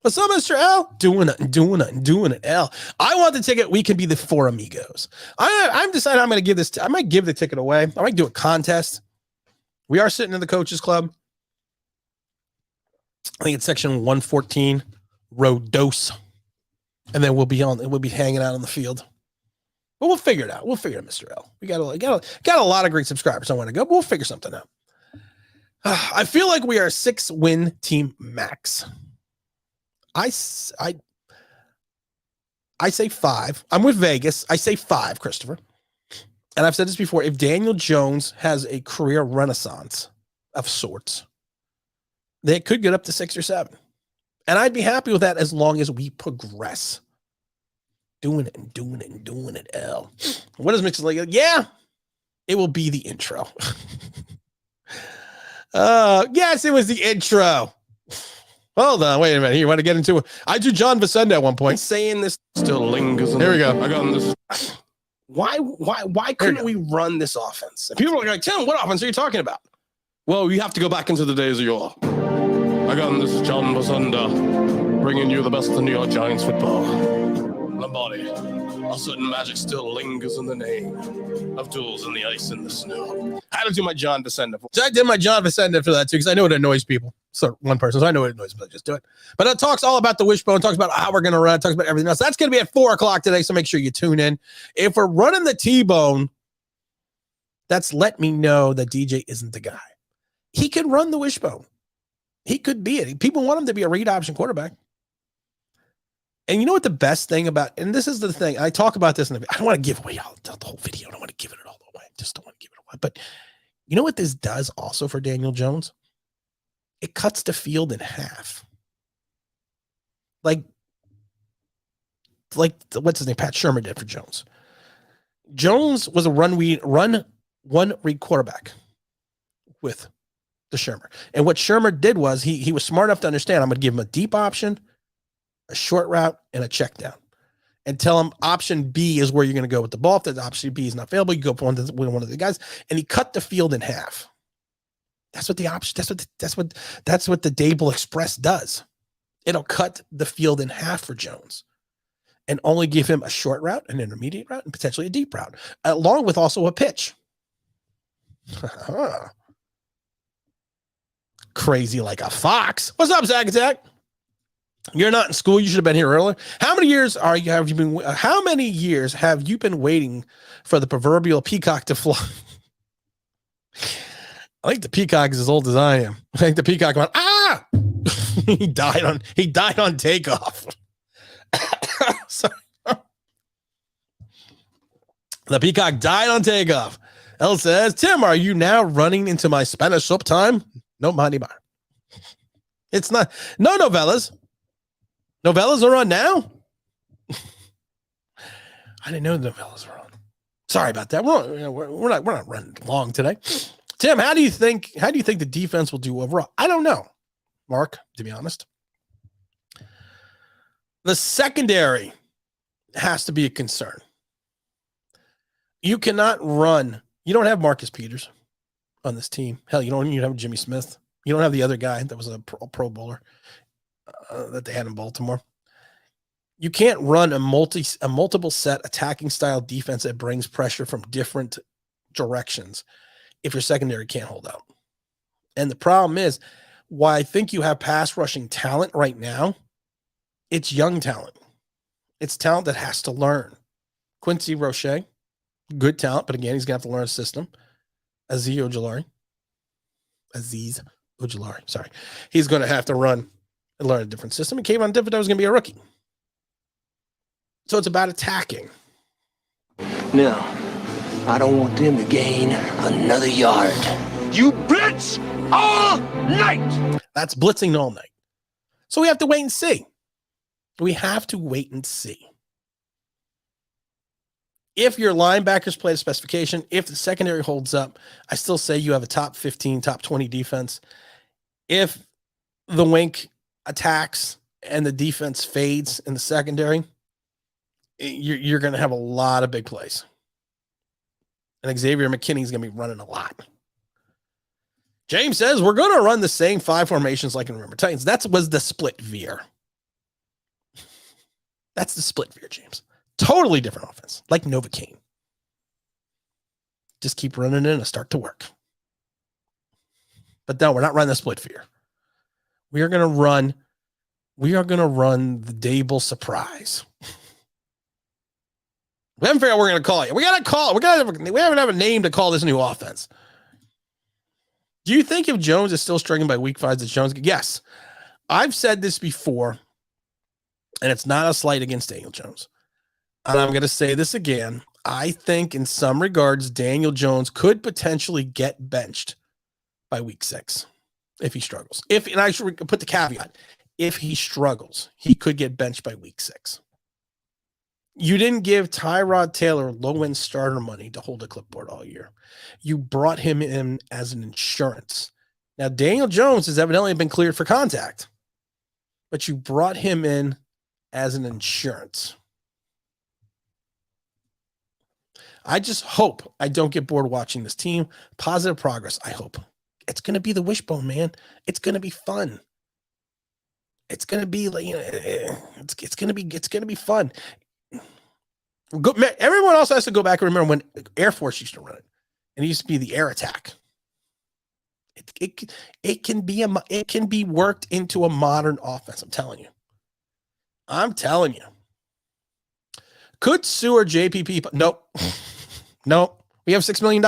Speaker 1: What's up, Mr. L? Doing it, L. I want the ticket. We can be the 4 amigos. I'm deciding I'm going to give this. I might give the ticket away. I might do a contest. We are sitting in the coaches club. I think it's section 114, row dose. And then we'll be hanging out on the field. But we'll figure it out. We'll figure it, Mr. L. We got a lot of great subscribers. I want to go, but we'll figure something out. I feel like we are a 6-win team max. I say 5. I'm with Vegas. I say 5, Christopher. And I've said this before. If Daniel Jones has a career renaissance of sorts, they could get up to 6 or 7. And I'd be happy with that as long as we progress. Doing it, L. What is Mitchell like? Yeah, it will be the intro. Yes, it was the intro. Hold on, wait a minute. You want to get into it? I do John Vicenda at one point. Saying this still lingers. Here we go. I got this. Why couldn't we run this offense? And people are like, Tim, what offense are you talking about? Well, you have to go back into the days of yore. Again, this is John Vicenda, bringing you the best of New York Giants football. Lombardi, a certain magic still lingers in the name of duels in the ice and the snow. I had to do my John Vicenda. So I did my John Vicenda for that too, because I know it annoys people. So one person, so I know it annoys, but I just do it. But it talks all about the Wishbone, talks about how we're going to run, talks about everything else. That's going to be at 4 o'clock today, so make sure you tune in. If we're running the T-Bone, that's let me know that DJ isn't the guy. He could run the Wishbone. He could be it. People want him to be a read option quarterback. And you know what the best thing about, and this is the thing, I talk about this, I don't want to give away the whole video. I don't want to give it all away. Just don't want to give it away. But you know what this does also for Daniel Jones? It cuts the field in half. Like what's his name? Pat Shurmur did for Jones. Jones was a run one read quarterback with the Shurmur. And what Shurmur did was he was smart enough to understand, I'm going to give him a deep option, a short route, and a check down. And tell him option B is where you're going to go with the ball. If that option B is not available, you go with one of the guys. And he cut the field in half. That's what the option, that's what the Dable Express does. It'll cut the field in half for Jones and only give him a short route, an intermediate route, and potentially a deep route, along with also a pitch. Crazy like a fox. What's up, Zach Attack? You're not in school. You should have been here earlier. How many years have you been waiting for the proverbial peacock to fly? I think the peacock is as old as I am. I think the peacock went, he died on takeoff. Sorry. The peacock died on takeoff. El says, Tim, are you now running into my Spanish soap time? No, Monty Bar. It's not. No novellas. Novellas are on now? I didn't know the novellas were on. Sorry about that. We're not running long today. Tim, how do you think the defense will do overall? I don't know, Mark, to be honest. The secondary has to be a concern. You cannot run. You don't have Marcus Peters on this team. Hell, you don't even have Jimmy Smith. You don't have the other guy that was a pro bowler that they had in Baltimore. You can't run a multiple set attacking style defense that brings pressure from different directions if your secondary can't hold out. And the problem is, why I think you have pass rushing talent right now, it's young talent. It's talent that has to learn. Quincy Roche, Good talent, but again, he's going to have to learn a system. Aziz Ojulari. Sorry. He's going to have to run and learn a different system. And Kayvon Thibodeau is going to be a rookie. So it's about attacking.
Speaker 6: No, I don't want them to gain another yard.
Speaker 2: You blitz all night.
Speaker 1: That's blitzing all night. So we have to wait and see. If your linebackers play to specification, if the secondary holds up, I still say you have a top 15, top 20 defense. If the wink attacks and the defense fades in the secondary, you're going to have a lot of big plays. And Xavier McKinney is going to be running a lot. James says, we're going to run the same 5 formations like in Remember Titans. That was the split veer. That's the split veer, James. Totally different offense, like Novocaine. Just keep running in and start to work. But no, we're not running the split veer. We are going to run the Dable surprise. We haven't figured out what we're going to call it. We haven't have a name to call this new offense. Do you think if Jones is still struggling by week 5 that Jones? Yes. I've said this before, and it's not a slight against Daniel Jones. And I'm going to say this again. I think in some regards, Daniel Jones could potentially get benched by week 6 if he struggles. And I should put the caveat, if he struggles, he could get benched by week 6. You didn't give Tyrod Taylor low-end starter money to hold a clipboard all year. You brought him in as an insurance. Now, Daniel Jones has evidently been cleared for contact, but you brought him in as an insurance. I just hope I don't get bored watching this team. Positive progress, I hope. It's going to be the Wishbone, man. It's going to be fun. It's going to be like, it's going to be fun. Everyone else has to go back and remember when Air Force used to run it. And it used to be the air attack. It can be worked into a modern offense. I'm telling you. Could Sue or JPP? Nope. Nope. We have $6 million.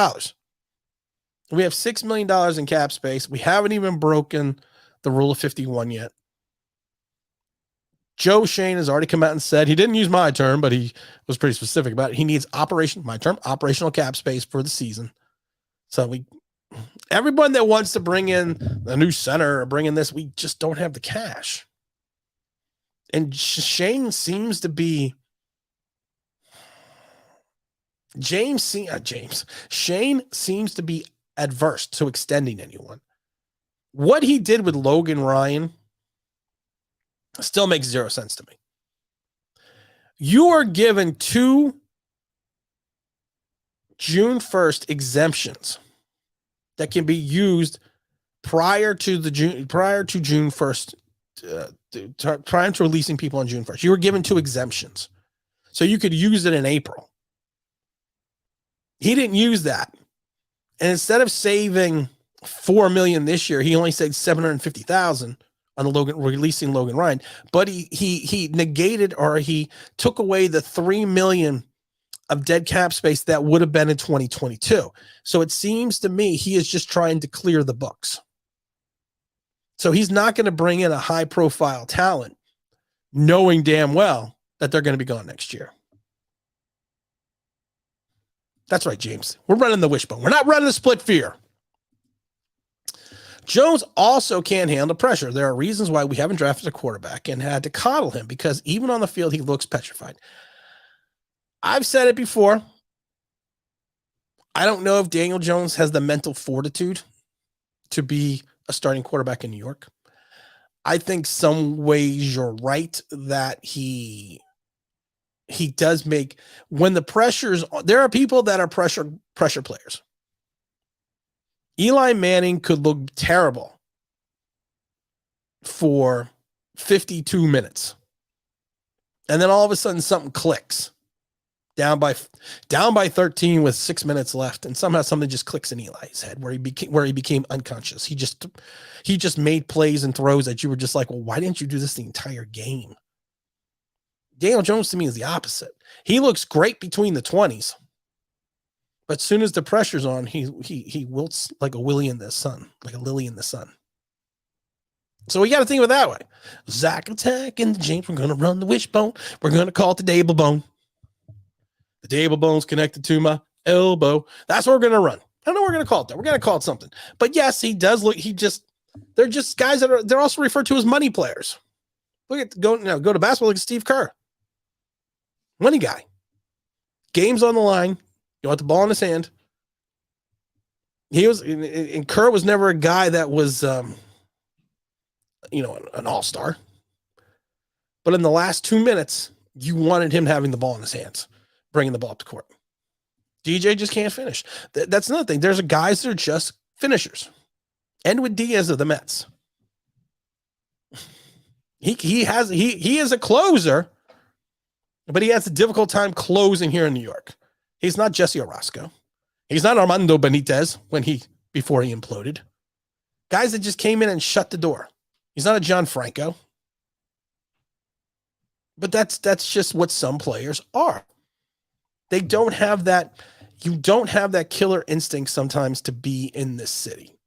Speaker 1: We have $6 million in cap space. We haven't even broken the rule of 51 yet. Joe Shane has already come out and said, he didn't use my term, but he was pretty specific about it. He needs operational cap space for the season. So everyone that wants to bring in a new center or bring in this, we just don't have the cash. And Shane seems to be Shane seems to be adverse to extending anyone. What he did with Logan Ryan still makes zero sense to me. You are given 2 June 1st exemptions that can be used prior to June 1st, prior to releasing people on June 1st. You were given 2 exemptions. So you could use it in April. He didn't use that. And instead of saving $4 million this year, he only saved $750,000 on releasing Logan Ryan. But he negated, or he took away the $3 million of dead cap space that would have been in 2022. So it seems to me he is just trying to clear the books. So he's not going to bring in a high profile talent, knowing damn well that they're going to be gone next year. That's right, James. We're running the Wishbone. We're not running the split fear. Jones also can't handle pressure. There are reasons why we haven't drafted a quarterback and had to coddle him, because even on the field, he looks petrified. I've said it before. I don't know if Daniel Jones has the mental fortitude to be a starting quarterback in New York. I think some ways you're right that he does make, when the pressures, there are people that are pressure players. Eli Manning could look terrible for 52 minutes. And then all of a sudden something clicks. Down by 13 with 6 minutes left, and somehow something just clicks in Eli's head where he became unconscious. He just made plays and throws that you were just like, well, why didn't you do this the entire game? Daniel Jones to me is the opposite. He looks great between the 20s. But as soon as the pressure's on, he wilts like a willy in the sun, like a lily in the sun. So we got to think of it that way. Zach attack and James. We're going to run the wishbone. We're going to call it the Dable bone. The Dable bone's connected to my elbow. That's what we're going to run. I don't know what we're going to call it that. We're going to call it something. But yes, he does look. They're just guys they're also referred to as money players. Look at go to basketball. Look at Steve Kerr. Money guy. Game's on the line. You want the ball in his hand. He was, and Kerr was never a guy that was, an all-star. But in the last 2 minutes, you wanted him having the ball in his hands, bringing the ball up to court. DJ just can't finish. That's another thing. There's guys that are just finishers. And with Diaz of the Mets. He is a closer, but he has a difficult time closing here in New York. He's not Jesse Orozco. He's not Armando Benitez before he imploded. Guys that just came in and shut the door. He's not a John Franco. But that's just what some players are. They don't have that. You don't have that killer instinct sometimes to be in this city.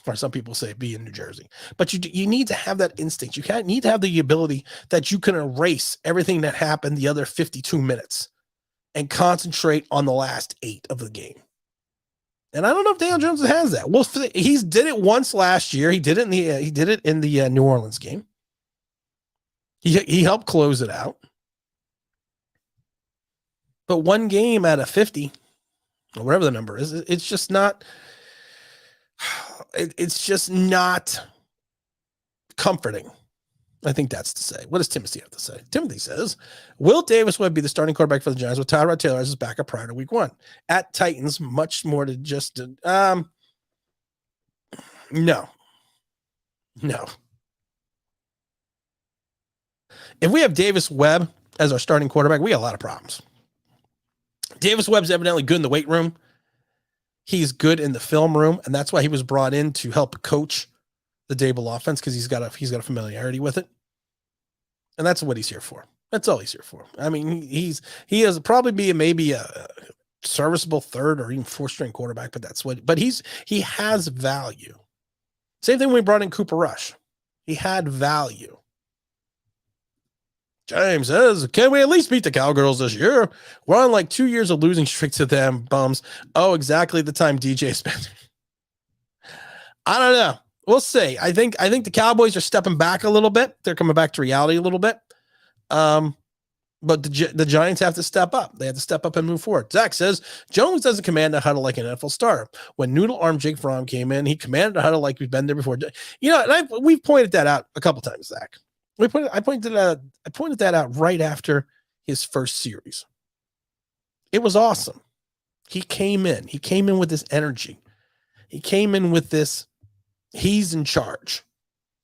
Speaker 1: Or some people say be in New Jersey. But you need to have that instinct. You need to have the ability that you can erase everything that happened the other 52 minutes and concentrate on the last 8 of the game. And I don't know if Daniel Jones has that. Well, he did it once last year. He did it in the New Orleans game. He helped close it out. But one game out of 50, or whatever the number is, it's just not comforting. I think that's to say. What does Timothy have to say? Timothy says, will Davis Webb be the starting quarterback for the Giants with Tyrod Taylor as his backup prior to week 1? At Titans, much more to just no. If we have Davis Webb as our starting quarterback, we got a lot of problems. Davis Webb's evidently good in the weight room. He's good in the film room, and that's why he was brought in to help coach the Dable offense, because he's got a familiarity with it. And that's what he's here for. That's all he's here for. I mean, he has probably maybe a serviceable 3rd or even 4th string quarterback, but he has value. Same thing when we brought in Cooper Rush. He had value. James says, can we at least beat the Cowgirls this year? We're on like 2 years of losing streak to them, bums. Oh, exactly the time DJ spent. I don't know. We'll see. I think the Cowboys are stepping back a little bit. They're coming back to reality a little bit. But the Giants have to step up. They have to step up and move forward. Zach says, Jones doesn't command a huddle like an NFL starter. When Noodle Arm Jake Fromm came in, he commanded a huddle like we've been there before. And we've pointed that out a couple times, Zach. I pointed that out right after his first series. It was awesome. He came in with this energy. He came in with this, he's in charge.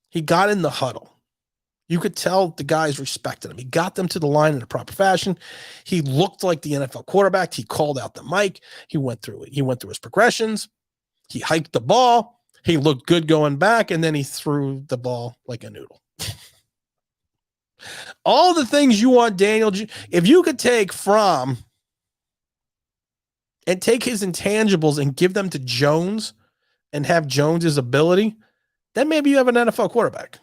Speaker 1: He got in the huddle. You could tell the guys respected him. He got them to the line in a proper fashion. He looked like the NFL quarterback. He called out the mic. He went through it. He went through his progressions. He hiked the ball. He looked good going back, and then he threw the ball like a noodle. All the things you want Daniel. If you could take Fromm and take his intangibles and give them to Jones and have Jones's ability, then maybe you have an NFL quarterback.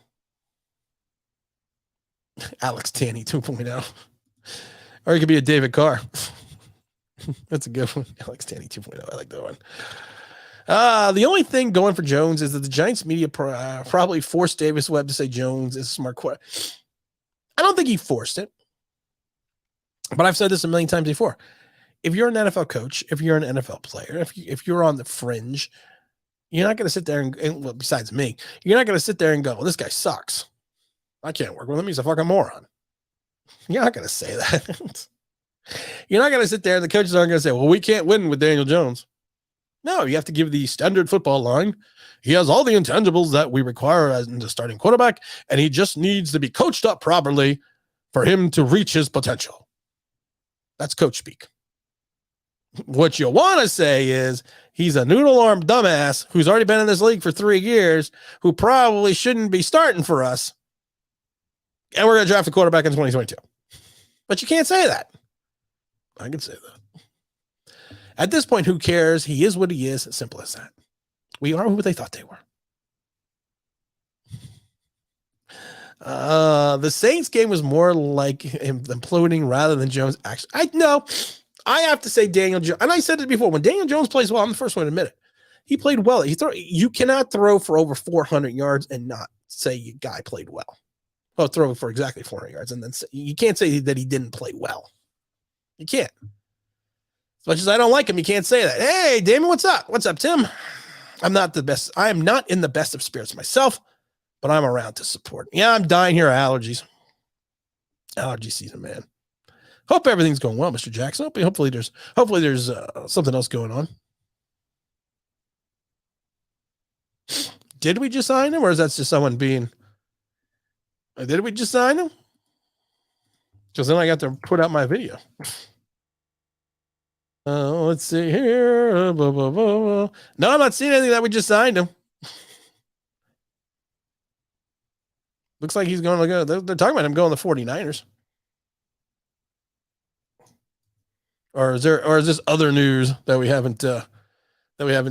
Speaker 1: Alex Tanny 2.0. Or he could be a David Carr. That's a good one. Alex Tanny 2.0. I like that one. The only thing going for Jones is that the Giants media probably forced Davis Webb to say Jones is a smart quarterback. I don't think he forced it, but I've said this a million times before. If you're an NFL coach, if you're an NFL player, if you're on the fringe, you're not going to sit there and well, besides me, you're not going to sit there and go, well, this guy sucks. I can't work with him. He's a fucking moron. You're not going to say that. You're not going to sit there and the coaches aren't going to say, well, we can't win with Daniel Jones. No, you have to give the standard football line. He has all the intangibles that we require as a starting quarterback, and he just needs to be coached up properly for him to reach his potential. That's coach speak. What you want to say is he's a noodle arm dumbass who's already been in this league for 3 years, who probably shouldn't be starting for us, and we're going to draft a quarterback in 2022. But you can't say that. I can say that. At this point, who cares? He is what he is. Simple as that. We are who they thought they were. The Saints game was more like him imploding rather than Jones. Actually, I have to say Daniel Jones, and I said it before. When Daniel Jones plays well, I'm the first one to admit it. He played well. You cannot throw for over 400 yards and not say your guy played well. Well, throw for exactly 400 yards, and then you can't say that he didn't play well. You can't. As much as I don't like him, you can't say that. Hey, Damon, what's up? What's up, Tim? I'm not the best. I am not in the best of spirits myself, but I'm around to support. Yeah, I'm dying here of allergies. Allergy season, man. Hope everything's going well, Mr. Jackson. Hopefully there's something else going on. Did we just sign him, or is that just someone being? Did we just sign him? Because then I got to put out my video. Let's see here. Blah, blah, blah, blah. No, I'm not seeing anything that we just signed him. Looks like he's going to go. They're talking about him going to the 49ers. Or is this other news that we haven't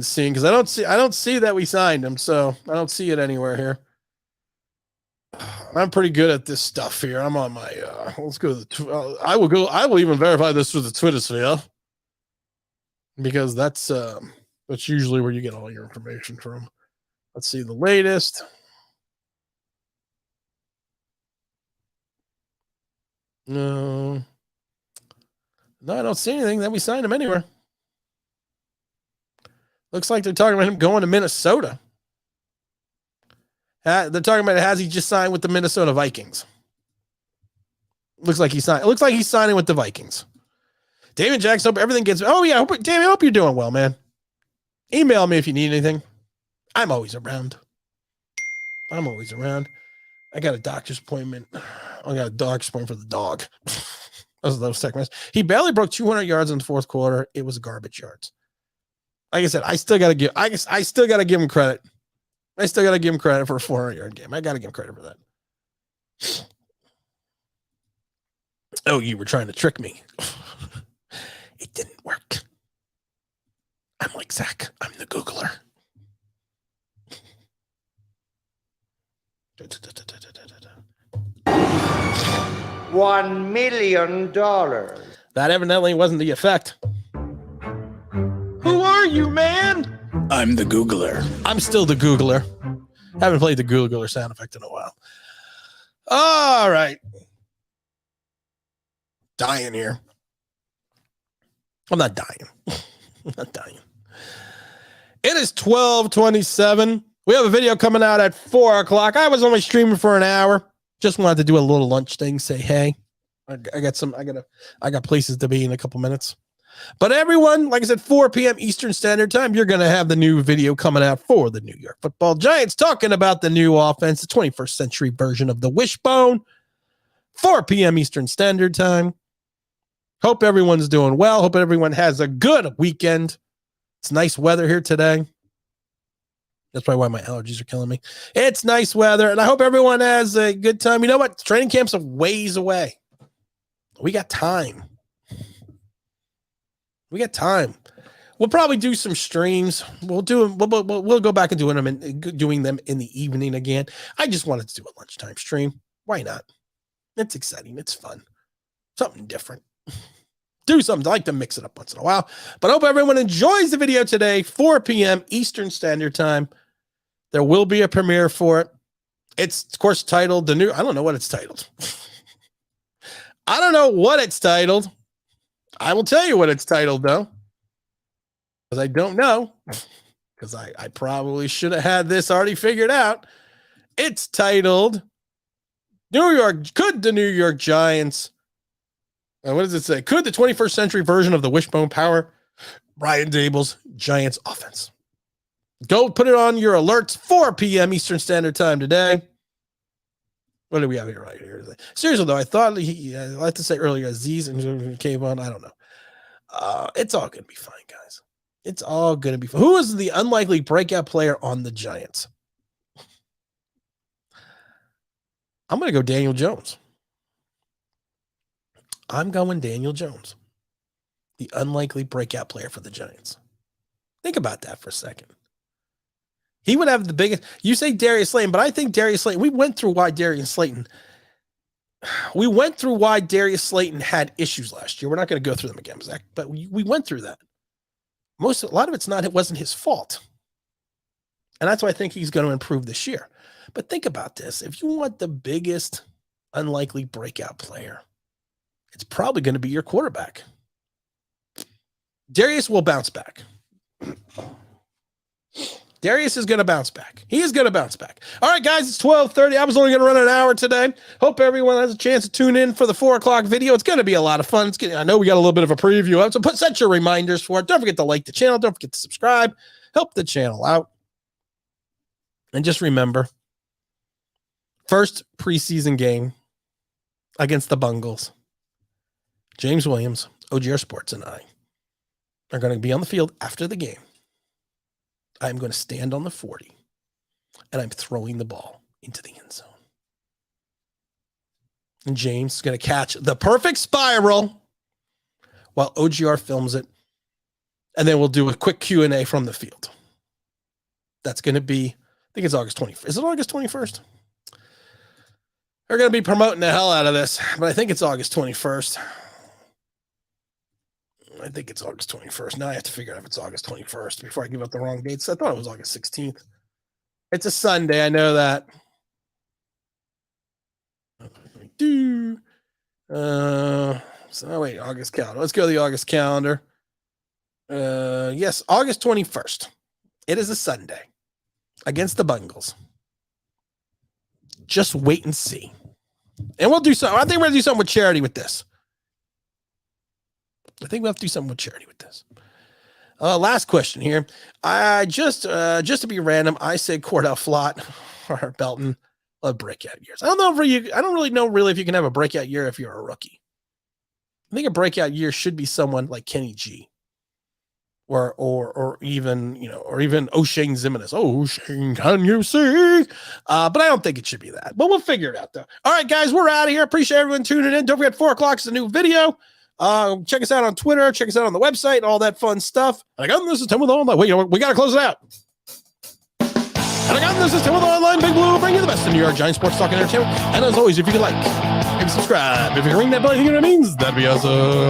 Speaker 1: seen? Because I don't see that we signed him, so I don't see it anywhere here. I'm pretty good at this stuff here. I'm on my let's go to the I will even verify this with the Twitter sphere, because that's usually where you get all your information from. Let's see the latest. No, I don't see anything that we signed him anywhere. Looks like they're talking about him going to Minnesota. They're talking about has he just signed with the Minnesota Vikings? Looks like he signed. It looks like he's signing with the Vikings. David Jackson, hope everything gets. Oh yeah, David, I hope you're doing well, man. Email me if you need anything. I'm always around. I got a doctor's appointment. I got a doctor's appointment for the dog. Those segments. He barely broke 200 yards in the fourth quarter. It was garbage yards. Like I said, I still got to give him credit. I still got to give him credit for a 400-yard game. I got to give him credit for that. Oh, you were trying to trick me. It didn't work. I'm like Zach. I'm the Googler.
Speaker 7: $1 million.
Speaker 1: That evidently wasn't the effect. Who are you, man? I'm the Googler. I'm still the Googler. Haven't played the Googler sound effect in a while. All right. Dying here. I'm not dying. I'm not dying. It is 12:27. We have a video coming out at 4 o'clock. I was only streaming for an hour. Just wanted to do a little lunch thing. Say, hey, I got places to be in a couple minutes. But everyone, like I said, 4 p.m. Eastern Standard Time, you're going to have the new video coming out for the New York Football Giants, talking about the new offense, the 21st century version of the Wishbone. 4 p.m. Eastern Standard Time. Hope everyone's doing well. Hope everyone has a good weekend. It's nice weather here today. That's probably why my allergies are killing me. It's nice weather, and I hope everyone has a good time. You know what? Training camp's a ways away. We got time. We'll probably do some streams. We'll go back and doing them in the evening again. I just wanted to do a lunchtime stream. Why not? It's exciting. It's fun. Something different. Do something. I like to mix it up once in a while. But I hope everyone enjoys the video today, 4 p.m. Eastern Standard Time. There will be a premiere for it. It's, of course, titled I don't know what it's titled. I don't know what it's titled. I will tell you what it's titled, though. Because I don't know. Because I probably should have had this already figured out. It's titled Could the New York Giants, what does it say? Could the 21st century version of the Wishbone power Brian Daboll's Giants offense? Go put it on your alerts, 4 p.m. Eastern Standard Time today. What do we have here right here? Seriously, though, I thought I like to say earlier, Aziz and Kayvon, I don't know. It's all going to be fine, guys. It's all going to be fine. Who is the unlikely breakout player on the Giants? I'm going to go Daniel Jones. I'm going Daniel Jones. The unlikely breakout player for the Giants. Think about that for a second. He would have the biggest. You say Darius Slayton, but I think Darius Slayton. We went through why Darius Slayton had issues last year. We're not going to go through them again, Zach, but we went through that. A lot of it's not. It wasn't his fault, and that's why I think he's going to improve this year. But think about this: if you want the biggest unlikely breakout player, it's probably going to be your quarterback. Darius will bounce back. Darius is going to bounce back. He is going to bounce back. All right, guys, it's 12:30. I was only going to run an hour today. Hope everyone has a chance to tune in for the 4 o'clock video. It's going to be a lot of fun. I know we got a little bit of a preview. So set your reminders for it. Don't forget to like the channel. Don't forget to subscribe. Help the channel out. And just remember, first preseason game against the Bungles. James Williams, OGR Sports, and I are going to be on the field after the game. I'm going to stand on the 40, and I'm throwing the ball into the end zone. And James is going to catch the perfect spiral while OGR films it, and then we'll do a quick Q&A from the field. That's going to be, I think it's August 21st. Is it August 21st? They're going to be promoting the hell out of this, but I think it's August 21st. I think it's August 21st. Now I have to figure out if it's August 21st before I give out the wrong dates. I thought it was August 16th. It's a Sunday. I know that. Wait, August calendar. Let's go to the August calendar. Yes, August 21st. It is a Sunday against the Bungles. Just wait and see. And we'll do something. I think we're going to do something with charity with this. I think we'll have to do something with charity with this. Last question here. I just to be random, I said Cordell Flott or Belton love breakout years. I don't know for you. I don't really know if you can have a breakout year if you're a rookie. I think a breakout year should be someone like Kenny G, or even O'Shane Zimenez. Oh, Shane, can you see? But I don't think it should be that. But we'll figure it out though. All right, guys, we're out of here. Appreciate everyone tuning in. Don't forget 4 o'clock is a new video. Check us out on Twitter. Check us out on the website. All that fun stuff. And again, this is Tim with Online. Wait, we got to close it out. And again, this is Tim with Online. Big Blue, bringing you the best in New York Giants sports talk and entertainment. And as always, if you could like, maybe subscribe. If you can ring that bell, you know what it means. That'd be awesome.